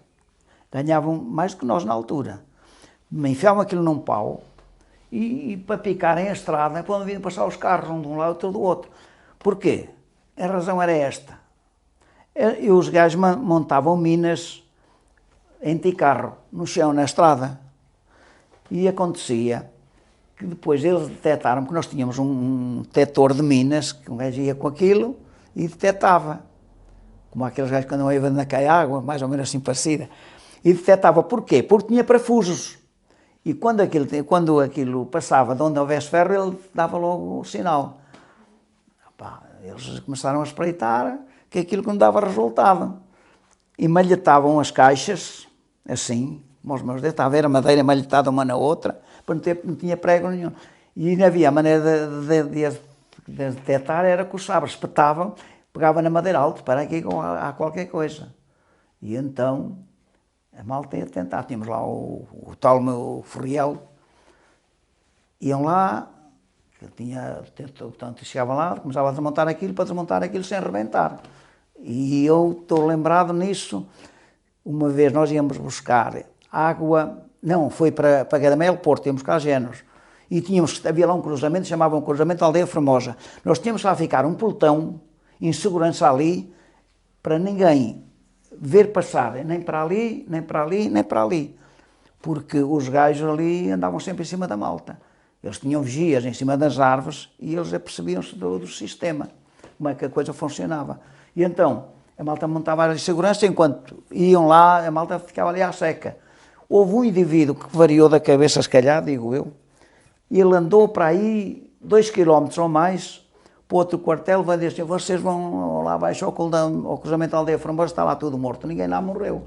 ganhavam mais do que nós na altura. Me enfiavam aquilo num pau e para picarem a estrada, quando vinham passar os carros, um de um lado e outro do outro. Porquê? A razão era esta. E os gajos montavam minas em anticarro, no chão, na estrada. E acontecia que depois eles detectaram, porque nós tínhamos um detector de minas, que um gajo ia com aquilo e detectava. Como aqueles gajos que andam aí na água, mais ou menos assim parecida. E detectava porquê? Porque tinha parafusos. E quando aquilo passava de onde houvesse ferro, ele dava logo o sinal. Eles começaram a espreitar que aquilo que não dava resultado. E malhetavam as caixas, assim, com os meus dedos, estava a ver a madeira malhetada uma na outra, porque não tinha prego nenhum. E não havia maneira de detectar, era com os sabres, espetavam, pegava na madeira alta, para aqui há qualquer coisa. E então, a malta ia tentar, tínhamos lá o tal meu Ferriel, iam lá, portanto, chegavam lá, começavam a desmontar aquilo, para desmontar aquilo sem arrebentar. E eu estou lembrado nisso, uma vez nós íamos buscar água, não, foi para Gadamel, Porto, íamos buscar géneros, e havia lá um cruzamento, chamavam cruzamento Aldeia Formosa. Nós tínhamos lá ficar um pelotão, em segurança ali, para ninguém ver passar, nem para ali, nem para ali, nem para ali. Porque os gajos ali andavam sempre em cima da malta. Eles tinham vigias em cima das árvores e eles apercebiam-se do sistema, como é que a coisa funcionava. E então, a malta montava áreas de segurança, enquanto iam lá, a malta ficava ali à seca. Houve um indivíduo que variou da cabeça, se calhar, digo eu, e ele andou para aí 2 km ou mais, para outro quartel, vai dizer assim, vocês vão lá abaixo ao cruzamento da Aldeia Formosa, está lá tudo morto, ninguém lá morreu.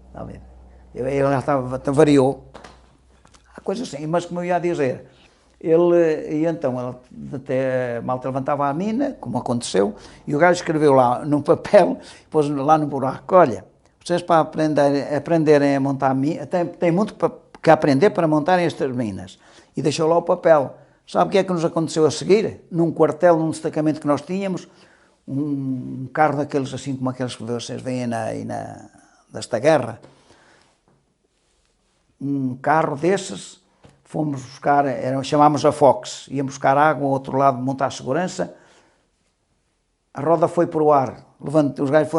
Está a ver? Ele já variou. Há coisas assim, mas como eu ia dizer, e então até a malta levantava a mina, como aconteceu, e o gajo escreveu lá num papel, pôs lá no buraco, olha, vocês para aprenderem a montar minas, têm muito que aprender para montarem estas minas. E deixou lá o papel. Sabe o que é que nos aconteceu a seguir? Num quartel, num destacamento que nós tínhamos, um carro daqueles assim como aqueles que vocês veem desta guerra, um carro desses, fomos buscar, chamámos a Fox, íamos buscar água ao outro lado, montar a segurança, a roda foi para o ar, os gajos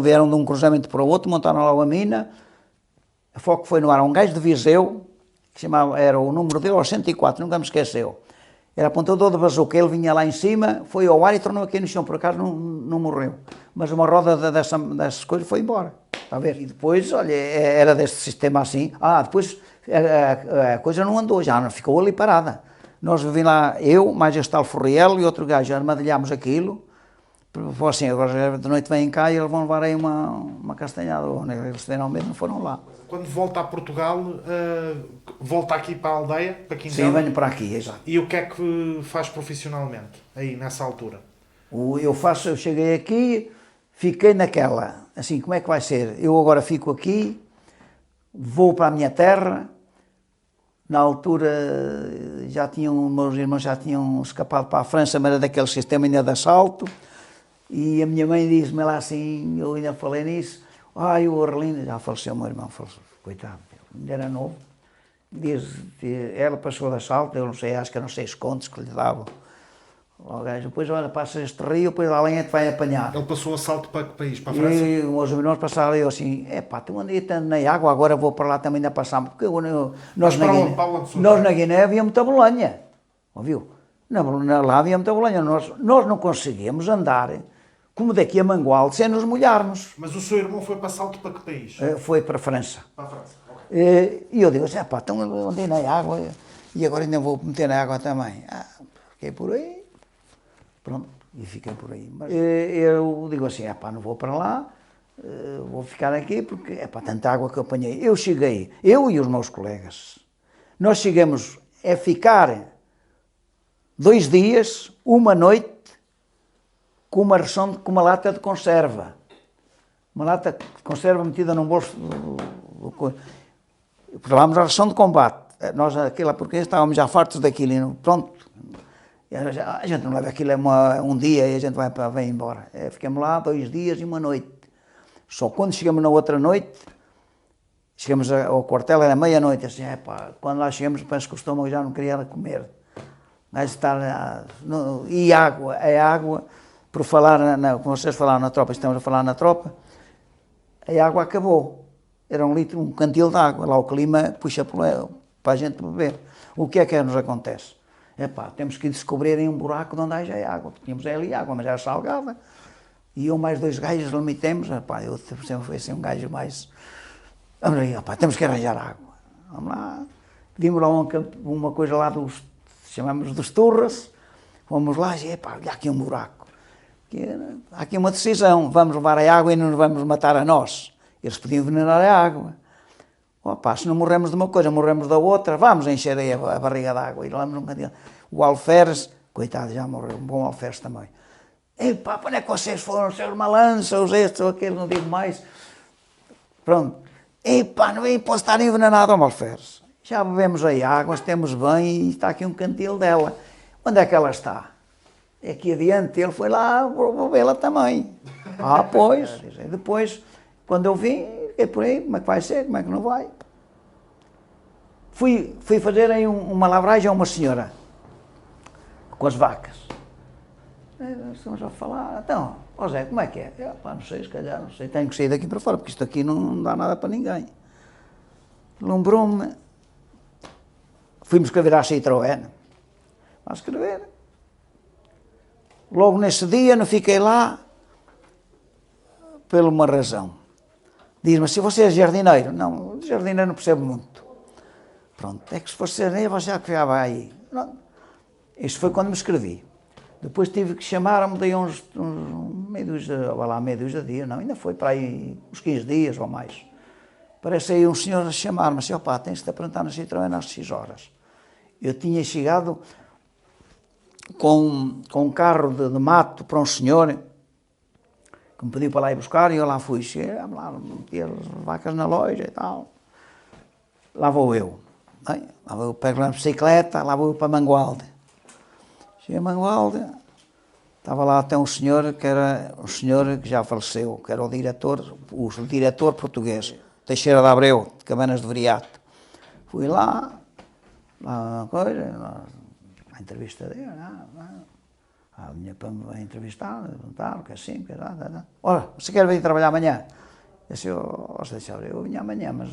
vieram de um cruzamento para o outro, montaram lá a mina, a Fox foi no ar, um gajo de Viseu, que era o número dele, aos 104, nunca me esqueceu, era apontador de bazuca, ele vinha lá em cima, foi ao ar e tornou aqui no chão, por acaso não morreu, mas uma roda dessas coisas foi embora, está a ver? E depois, olha, era deste sistema assim, depois a coisa não andou, já não ficou ali parada. Nós vim lá, eu, mais este tal Ferriel e outro gajo, armadilhámos aquilo, assim, agora de noite vêm cá e eles vão levar aí uma castanhada, eles tiveram medo, não foram lá. Quando volta a Portugal, volta aqui para a aldeia, para Quintela? Sim, venho para aqui, exato. E o que é que faz profissionalmente, aí, nessa altura? Eu cheguei aqui, fiquei naquela, assim, como é que vai ser? Eu agora fico aqui, vou para a minha terra, na altura meus irmãos já tinham escapado para a França, mas era daquele sistema ainda de assalto, e a minha mãe disse-me lá assim, eu ainda falei nisso, o Arlindo, já faleceu o meu irmão, coitado, ainda era novo, ela passou de assalto, eu não sei, acho que eram 6 contos que lhe davam. O gajo, depois, olha, passa este rio, depois lá além te vai apanhar. Ele passou assalto para que país? Para a França? E os meus irmãos passaram ali assim, tu andei na água, agora vou para lá também ainda passar, porque nós na Guiné havia muita Bolonha, ouviu? Lá havia muita Bolonha, nós não conseguíamos andar como daqui a Mangualde sem nos molharmos. Mas o seu irmão foi para assalto para que país? Foi para a França. Para a França, ok. E eu digo assim, então eu andei na água e agora ainda vou meter na água também. Fiquei por aí. Pronto, e fiquei por aí. Mas eu digo assim, não vou para lá, vou ficar aqui porque tanta água que eu apanhei. Eu e os meus colegas, nós chegamos a ficar 2 dias, uma noite, com uma lata de conserva. Uma lata de conserva metida num bolso. Levámos a ração de combate. Nós, porque estávamos já fartos daquilo, pronto. A gente não leva aquilo um dia e a gente vai embora. Ficamos lá 2 dias e uma noite. Só quando chegamos na outra noite, chegamos ao quartel, era meia-noite, assim, quando lá chegamos, parece que o estômago já não queria comer. Mas e água, por falar, como vocês falaram na tropa, estamos a falar na tropa, a água acabou. Era um cantil de água, lá o clima puxa para a gente beber. O que é que nos acontece? Epá, temos que descobrir em um buraco de onde haja água. Tínhamos ali água, mas era salgada. E eu mais 2 gajos limitemos. Epá, eu sempre fui assim um gajo mais... Vamos aí, epá, temos que arranjar água. Vamos lá. Vimos lá uma coisa lá chamamos dos Turras. Fomos lá e epá, olha aqui um buraco. Há aqui uma decisão. Vamos levar a água e não nos vamos matar a nós. Eles podiam envenenar a água. Opa, se não morremos de uma coisa, morremos da outra, vamos encher aí a barriga de água. E lá num cantil. O Alferes, coitado, já morreu, um bom Alferes também. Epá, para onde é que vocês foram? Seus malanças, os estes ou aqueles, não digo mais. Pronto. Epá, não posso estar envenenado ao Alferes. Já bebemos aí água, estamos bem e está aqui um cantil dela. Onde é que ela está? Aqui adiante, ele foi lá, vou vê-la também. Ah, pois. Depois, quando eu vim, fiquei por aí, como é que vai ser, como é que não vai? Fui fazer aí uma lavragem a uma senhora, com as vacas. Estamos a falar, então, ó Zé, como é que é? Eu, pá, não sei, se calhar, não sei, tenho que sair daqui para fora, porque isto aqui não dá nada para ninguém. Lembrou-me, fui-me escrever à Citroën, a escrever. Logo nesse dia não fiquei lá, por uma razão. Diz-me assim, você é jardineiro? Não, de jardineiro não percebo muito. Pronto, é que se fosse jardineiro, você já vai aí. Pronto. Isto foi quando me escrevi. Depois tive que chamar, mudei meia dúzia de dias, não, ainda foi para aí uns 15 dias ou mais. Parece aí um senhor a chamar-me assim, opá, tens-te de apresentar na Citroën às 6 horas. Eu tinha chegado com um carro de mato para um senhor, que me pediu para lá ir buscar, e eu lá fui. Cheguei lá, meti as vacas na loja e tal. Lá vou eu. Lá vou eu, pego lá a bicicleta, lá vou eu para Mangualde. Cheguei a Mangualde, estava lá até um senhor que já faleceu, que era o diretor português, Teixeira de Abreu, de Cabanas de Viriato. Fui lá uma coisa, a entrevista dele, a minha para me entrevistar, perguntar, que assim, que dá. Ora, você quer vir trabalhar amanhã? Eu disse, eu vinha amanhã, mas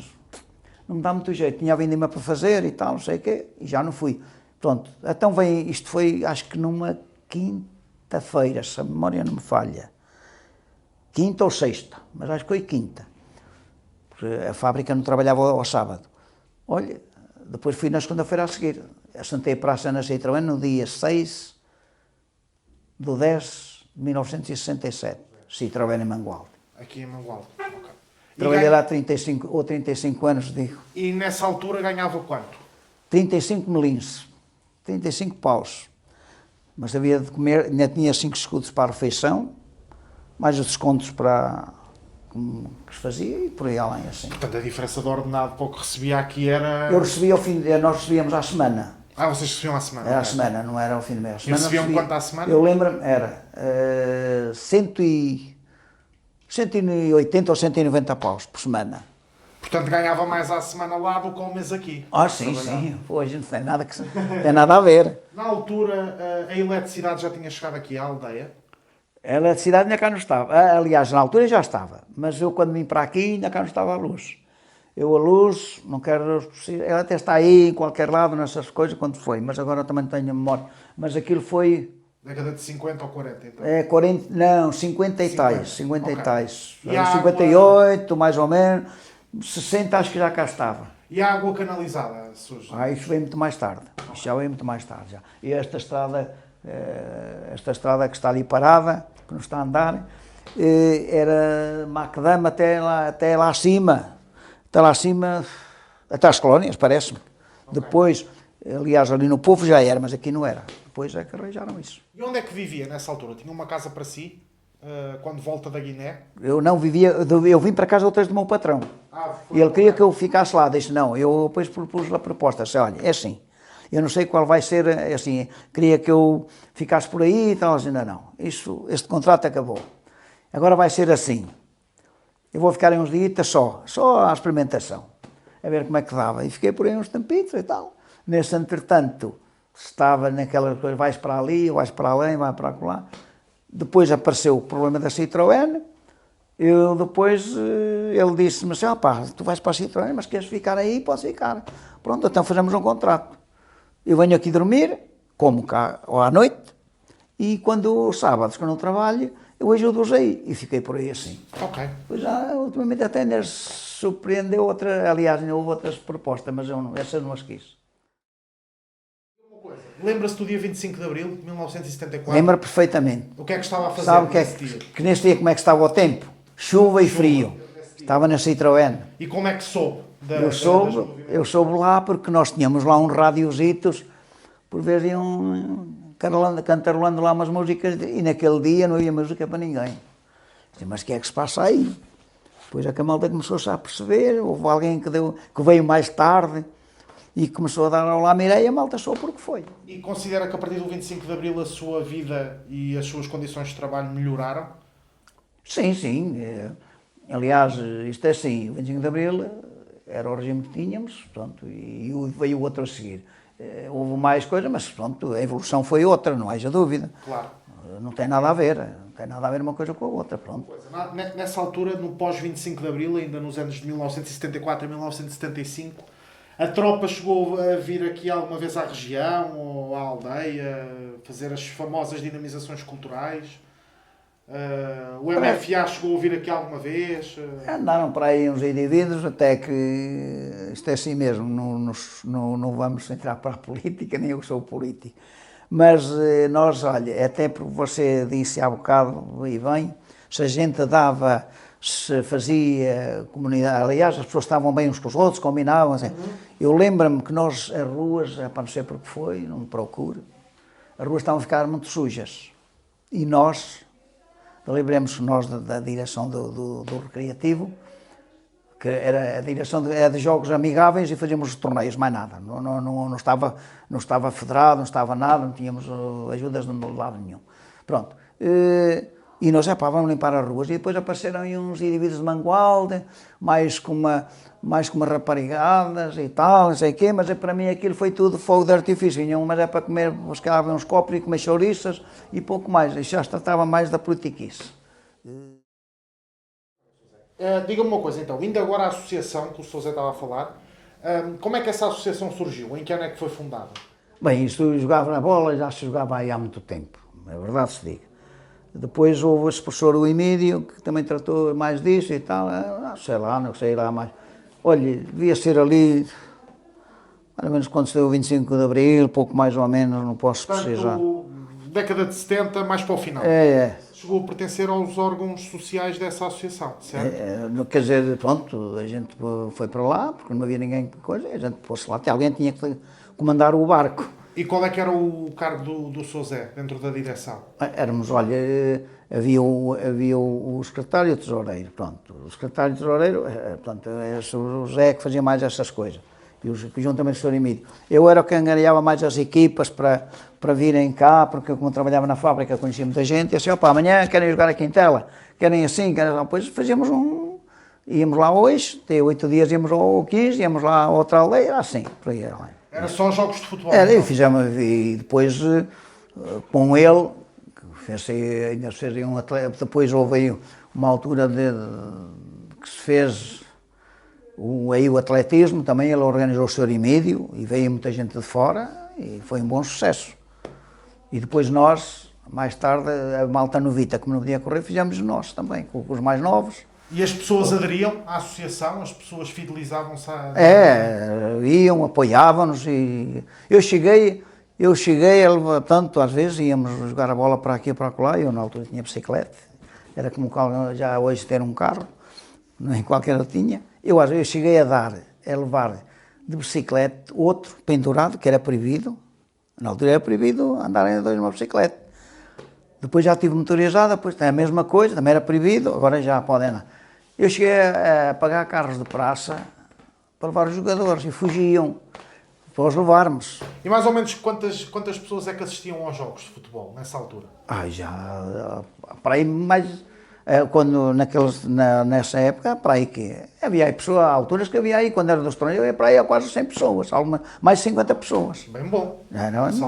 não me dá muito jeito, tinha vindo-me para fazer e tal, não sei o quê, e já não fui. Pronto, então isto foi, acho que numa quinta-feira, se a memória não me falha. Quinta ou sexta, mas acho que foi quinta. Porque a fábrica não trabalhava ao sábado. Olha, depois fui na segunda-feira a seguir. Assentei a praça na Citroën no dia 6 de 10 de 1967. Citroën em Mangualde. Aqui em Mangualde. Okay. Trabalhei lá 35 anos, digo. E nessa altura ganhava quanto? 35 melins. 35 paus. Mas havia de comer, ainda tinha 5 escudos para a refeição, mais os descontos para que se fazia e por aí além, assim. Portanto, a diferença de ordenado para o que recebia aqui era... Eu recebia nós recebíamos à semana. Ah, vocês recebiam à semana? Era à semana, não era ao fim do mês. E recebiam quanto à semana? Eu lembro-me, era 180 ou 190 paus por semana. Portanto, ganhava mais à semana lá do que ao mês aqui. Ah, sim. Pô, a gente não tem nada a ver. Na altura, a eletricidade já tinha chegado aqui à aldeia? A eletricidade ainda cá não estava. Aliás, na altura já estava. Mas eu, quando vim para aqui, ainda cá não estava a luz. A luz, não quero... Ela até está aí, em qualquer lado, nessas coisas, quando foi. Mas agora também tenho a memória. Mas aquilo foi... Década de 50 ou 40, então? 40, não, 50 e tais. 50 e tais. E 58, água... mais ou menos. 60 acho que já cá estava. E a água canalizada surge? Isso veio muito mais tarde. Isso já veio muito mais tarde. Já. E esta estrada que está ali parada, que não está a andar, era macadama até lá acima. Até lá acima, até às colónias, parece-me. Okay. Depois, aliás, ali no Povo já era, mas aqui não era. Depois é que arranjaram isso. E onde é que vivia nessa altura? Tinha uma casa para si, quando volta da Guiné? Eu não vivia, eu vim para casa outras do meu patrão. E ele queria que eu ficasse lá. Disse, não, eu depois propus a proposta. Disse, olha, é assim, eu não sei qual vai ser, é assim, queria que eu ficasse por aí e tal. Ainda não, este contrato acabou. Agora vai ser assim. Eu vou ficar em uns dias só à experimentação, a ver como é que dava. E fiquei por aí uns tempitos e tal. Nesse entretanto, estava naquela coisa, vais para ali, vais para além, vai para lá. Depois apareceu o problema da Citroën. Eu depois, ele disse-me assim, pá, tu vais para a Citroën, mas queres ficar aí? Podes ficar. Pronto, então fazemos um contrato. Eu venho aqui dormir, como cá ou à noite, e quando os sábados que eu não trabalho, eu ajudo-os aí. E fiquei por aí assim. Ok. Pois já, ultimamente até ainda surpreendeu outra, aliás, ainda houve outras propostas, mas essas não as quis. Lembra-se do dia 25 de Abril de 1974? Lembra perfeitamente. O que é que estava a fazer Sabe nesse dia? que nesse dia como é que estava o tempo? Chuva e frio. Estava na Citroën. E como é que soube? Eu soube lá porque nós tínhamos lá uns radiositos, por vezes iam cantarolando lá umas músicas, e naquele dia não havia música para ninguém. Disse, mas o que é que se passa aí? Depois a malta começou-se a perceber, houve alguém que veio mais tarde e começou a dar ao lá Mireia, a malta soube porque foi. E considera que a partir do 25 de Abril a sua vida e as suas condições de trabalho melhoraram? Sim, sim. Aliás, isto é assim, o 25 de Abril era o regime que tínhamos, pronto, e veio o outro a seguir. Houve mais coisas, mas pronto, a evolução foi outra, não haja dúvida. Claro. Não tem nada a ver, não tem nada a ver uma coisa com a outra, pronto. Nessa altura, no pós-25 de Abril, ainda nos anos de 1974 e 1975, a tropa chegou a vir aqui alguma vez à região ou à aldeia, fazer as famosas dinamizações culturais? O MFA chegou a vir aqui alguma vez? Andaram para aí uns indivíduos, até que isto é assim mesmo, não vamos entrar para a política, nem eu que sou político. Mas nós, olha, até porque você disse há bocado, e bem, se a gente se fazia comunidade, aliás, as pessoas estavam bem uns com os outros, combinavam, assim. Eu lembro-me que nós, as ruas, para não sei porque foi, não me procure, as ruas estavam a ficar muito sujas. E nós, lembremos nós da direção do recreativo, que era a direção de jogos amigáveis e fazíamos os torneios, mais nada. Não estava federado, não estava nada, não tínhamos ajudas de lado nenhum. Pronto. E nós, vamos limpar as ruas. E depois apareceram aí uns indivíduos de Mangualde, mais com umas raparigadas e tal, não sei o quê, mas para mim aquilo foi tudo fogo de artifício. Vinham, mas é para comer, buscar uns copos e comer chouriças e pouco mais. E já se tratava mais da politiquice. Diga-me uma coisa então, indo agora à associação que o Sr. Zé estava a falar, como é que essa associação surgiu? Em que ano é que foi fundada? Bem, isto jogava na bola, já se jogava aí há muito tempo, é verdade se diga. Depois houve esse professor, o Emílio, que também tratou mais disso e tal, não sei lá mais. Olha, devia ser ali, mais ou menos quando se deu o 25 de Abril, pouco mais ou menos, não posso precisar. Década de 70, mais para o final. É. Chegou a pertencer aos órgãos sociais dessa associação, certo? Quer dizer, pronto, a gente foi para lá, porque não havia ninguém que coisa, a gente pôs-se lá, até alguém tinha que comandar o barco. E qual é que era o cargo do Sr. Zé, dentro da direção? Éramos, olha, havia o secretário e o tesoureiro, pronto. O secretário e o tesoureiro, pronto, era o Zé que fazia mais essas coisas. E juntamente com o Sr. Emílio. Eu era o que angariava mais as equipas para virem cá, porque como trabalhava na fábrica conhecia muita gente, e assim, amanhã querem jogar aqui em tela, querem assim, depois fazíamos íamos lá hoje, até 8 dias íamos ao 15, íamos lá a outra aldeia, era assim, por aí era lá. Era só jogos de futebol? Era, e depois com ele, ainda se fez um atleta, depois houve aí uma altura que se fez o atletismo, também ele organizou o Sr. Emílio, e veio muita gente de fora, e foi um bom sucesso. E depois nós, mais tarde, a malta novita, como não podia correr, fizemos nós também, com os mais novos. E as pessoas aderiam à associação? As pessoas fidelizavam-se à... Iam, apoiavam-nos e eu cheguei a, tanto às vezes íamos jogar a bola para aqui e para lá, eu na altura tinha bicicleta, era como já hoje ter um carro, nem qualquer tinha. Eu às vezes cheguei a levar de bicicleta outro pendurado, que era proibido, na altura era proibido andarem a dois numa bicicleta. Depois já tive motorizada, depois tem a mesma coisa, também era proibido, agora já podem andar. Eu cheguei a pagar carros de praça para levar os jogadores e fugiam para os levarmos. E mais ou menos quantas pessoas é que assistiam aos jogos de futebol nessa altura? Já, para aí mais, quando nessa época, para aí que havia aí pessoas, há alturas que havia aí, quando era do estrangeiro, para aí quase 100 pessoas, mais de 50 pessoas. Bem bom.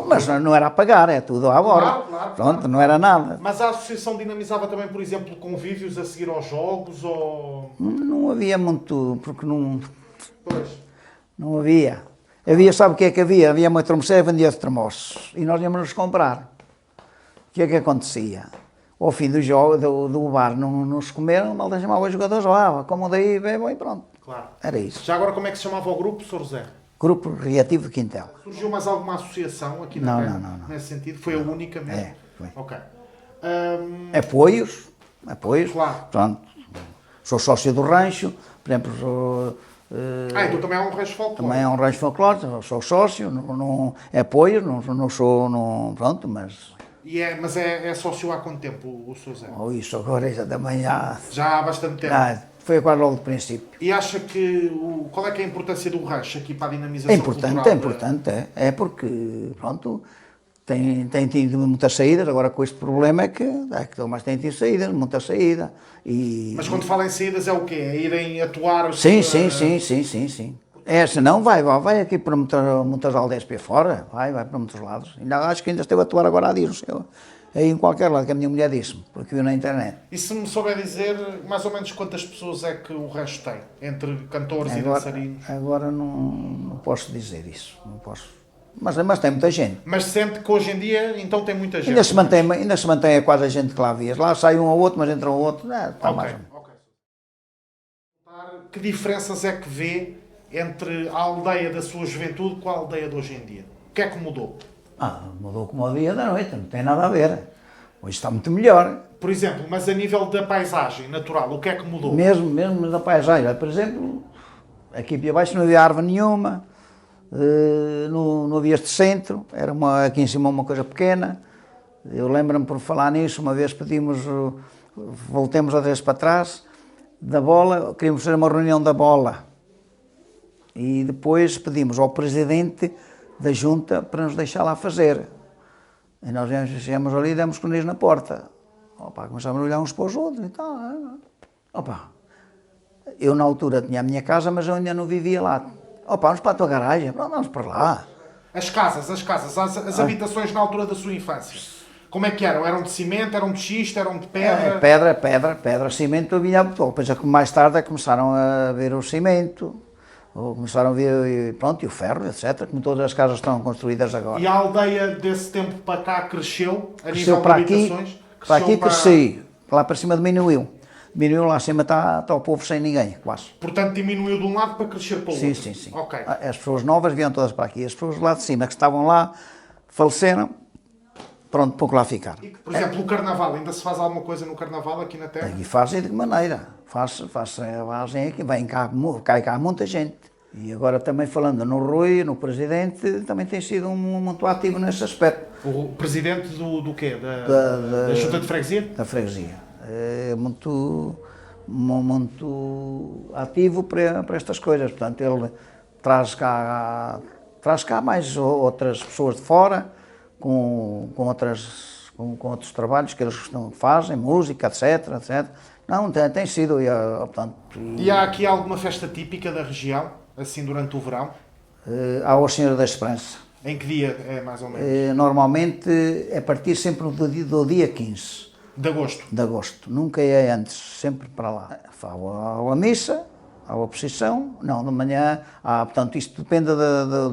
Mas não era a pagar, é tudo à borda. Claro, Pronto, não era nada. Mas a associação dinamizava também, por exemplo, convívios a seguir aos jogos ou... Não havia muito, porque Pois. não havia. Sabe o que é que havia? Havia uma termoceira que vendia termossos e nós íamos nos comprar. O que é que acontecia? Ao fim do jogo, do bar, não se comeram, mal chamava os jogadores lá, como daí, bebam e pronto. Claro. Era isso. Já agora, como é que se chamava o grupo, Sr. José? Grupo Recreativo de Quintel. Surgiu mais alguma associação aqui na Terra? Não. Nesse sentido? Foi a única mesmo? É, foi. Ok. Apoios, Claro. pronto. Sou sócio do rancho, por exemplo, sou... Então também é um rancho folclórico. Também é um rancho folclórico, sou sócio, apoio, não sou, pronto, mas... Mas é sócio há quanto tempo, o Sr. José? Isso agora já da manhã... Já há bastante tempo. Foi quase logo do princípio. E acha que, qual é que é a importância do rancho aqui para a dinamização É importante, é porque, pronto, tem tido muitas saídas, agora com este problema é que mas tem tido saídas, muita saída. Mas quando fala em saídas é o quê? É irem atuar... Sim. Se não, vai aqui para muitas aldeias para fora, vai para muitos lados. Acho que ainda esteve a atuar agora há dias, não sei, aí em qualquer lado, que a minha mulher disse-me, porque viu na internet. E se me souber dizer mais ou menos quantas pessoas é que o rancho tem, entre cantores e dançarinos? Agora não posso dizer isso, não posso. Mas tem muita gente. Mas sente que hoje em dia, então tem muita gente? Ainda se mantém quase a gente que lá vias. Lá sai um ou outro, mas entra um ou outro, está mais ou menos. Que diferenças é que vê entre a aldeia da sua juventude com a aldeia de hoje em dia? O que é que mudou? Mudou como o dia da noite, não tem nada a ver. Hoje está muito melhor. Por exemplo, mas a nível da paisagem natural, o que é que mudou? Mesmo da paisagem. Por exemplo, aqui para baixo não havia árvore nenhuma, não havia este centro, era aqui em cima uma coisa pequena. Eu lembro-me, por falar nisso, uma vez voltemos outra vez para trás, da bola, queríamos fazer uma reunião da bola. E depois pedimos ao presidente da junta para nos deixar lá fazer. E nós chegamos ali e demos com eles na porta. Começámos a olhar uns para os outros e tal. Eu na altura tinha a minha casa, mas eu ainda não vivia lá. Vamos para a tua garagem, vamos para lá. As casas, as habitações na altura da sua infância, como é que eram? Eram de cimento, eram de xisto, eram de pedra? Pedra, cimento vinha. Depois mais tarde começaram a ver o cimento. Ou começaram a ver, e o ferro, etc., como todas as casas estão construídas agora. E a aldeia desse tempo para cá cresceu, a nível de para habitações? Para aqui cresci, lá para cima diminuiu. Diminuiu, lá acima está o povo sem ninguém, quase. Portanto, diminuiu de um lado para crescer para o outro? Sim. Okay. As pessoas novas vieram todas para aqui, as pessoas lá de cima que estavam lá, faleceram, pronto, pouco lá ficaram. E, por exemplo, o Carnaval, ainda se faz alguma coisa no Carnaval aqui na Terra? E fazem de que maneira? Fazem aqui, cai cá muita gente. E agora também falando no Rui, no Presidente, também tem sido muito ativo nesse aspecto. O Presidente do quê? Da Junta de Freguesia? Da Freguesia. É muito ativo para estas coisas. Portanto, ele traz cá mais outras pessoas de fora, com outros trabalhos que eles fazem, música, etc. Não, tem sido. Portanto, e há aqui alguma festa típica da região, assim durante o verão? Há o Senhor da Esperança. Em que dia é mais ou menos? Normalmente é a partir sempre do dia 15. De agosto? De agosto. Nunca é antes, sempre para lá. Há a missa, há a procissão, não, de manhã, portanto isto depende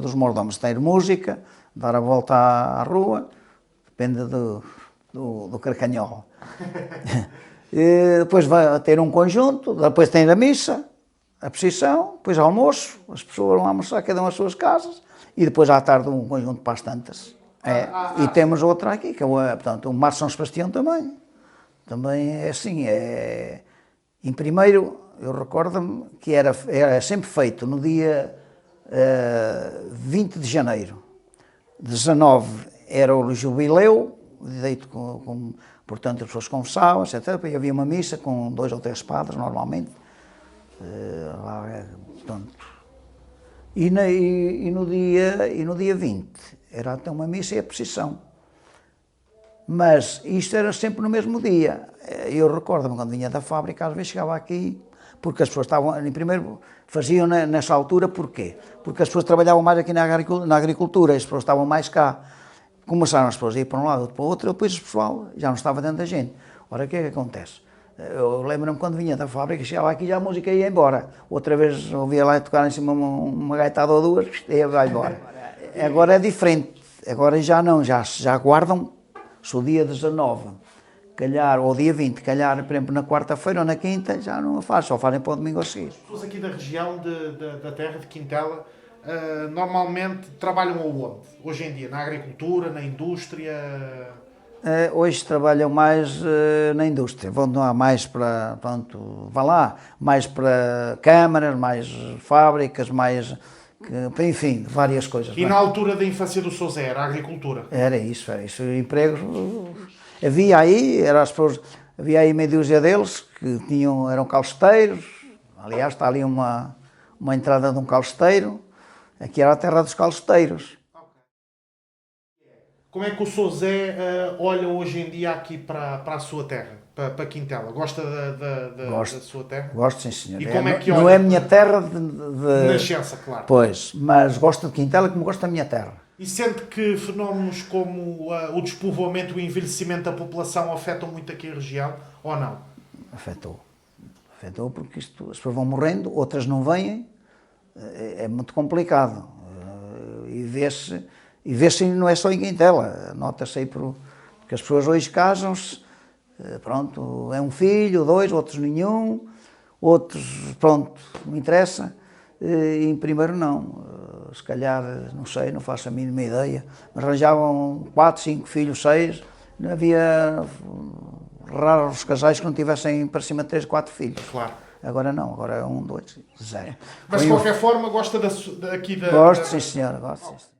dos mordomos. Ter música, dar a volta à rua, depende do carcanhol. Depois vai ter um conjunto, depois tem a missa, a procissão, depois almoço, as pessoas vão almoçar cada uma às suas casas, e depois à tarde um conjunto para as tantas. E temos outra aqui, que é portanto, o Mar São Sebastião também. Também é assim, em primeiro, eu recordo-me que era sempre feito no dia 20 de janeiro. 19 era o jubileu, deito portanto as pessoas confessavam, etc. Depois havia uma missa com 2 ou 3 padres, normalmente. Portanto, e no dia 20 era até uma missa e a procissão. Mas isto era sempre no mesmo dia. Eu recordo-me quando vinha da fábrica, às vezes chegava aqui, porque as pessoas estavam, em primeiro, faziam nessa altura, porquê? Porque as pessoas trabalhavam mais aqui na agricultura, as pessoas estavam mais cá. Começaram as pessoas a ir para um lado, outro para o outro, e depois o pessoal já não estava dentro da gente. Ora, o que é que acontece? Eu lembro-me quando vinha da fábrica, chegava aqui já a música ia embora. Outra vez ouvia lá tocar em cima uma gaitada ou duas, e vai embora. Agora é diferente, agora já não, já guardam, se o dia 19, calhar, ou dia 20, calhar, por exemplo, na quarta-feira ou na quinta, já não a faz, só fazem para o domingo a seguir. As pessoas aqui da região da terra de Quintela normalmente trabalham aonde? Hoje em dia, na agricultura, na indústria? Hoje trabalham mais na indústria, vão lá mais para, pronto, vá lá, mais para câmaras, mais fábricas, mais, enfim, várias coisas. E na altura da infância do Sousa era a agricultura? Era isso, empregos, havia aí, havia aí meia dúzia deles que eram calceteiros, aliás está ali uma entrada de um calceteiro, aqui era a terra dos calceteiros. Como é que o Sousé olha hoje em dia aqui para a sua terra, para Quintela? Gosta da sua terra? Gosto, sim, senhor. E como é que olha? Não é a minha terra de nascença, claro. Pois, mas gosto de Quintela como gosto da minha terra. E sente que fenómenos como o despovoamento e o envelhecimento da população afetam muito aqui a região, ou não? Afetou. Afetou porque as pessoas vão morrendo, outras não vêm, é muito complicado. E vê-se não é só em Quintela, nota-se aí porque as pessoas hoje casam-se, pronto, é um filho, dois, outros nenhum, outros, pronto, não interessa, e em primeiro não, se calhar, não sei, não faço a mínima ideia, mas arranjavam 4, 5 filhos, 6, não havia raros casais que não tivessem para cima de 3, 4 filhos. Claro. Agora não, agora é 1, 2, 0. Mas de qualquer forma gosta aqui da... Gosto, sim senhor, gosto. Sim.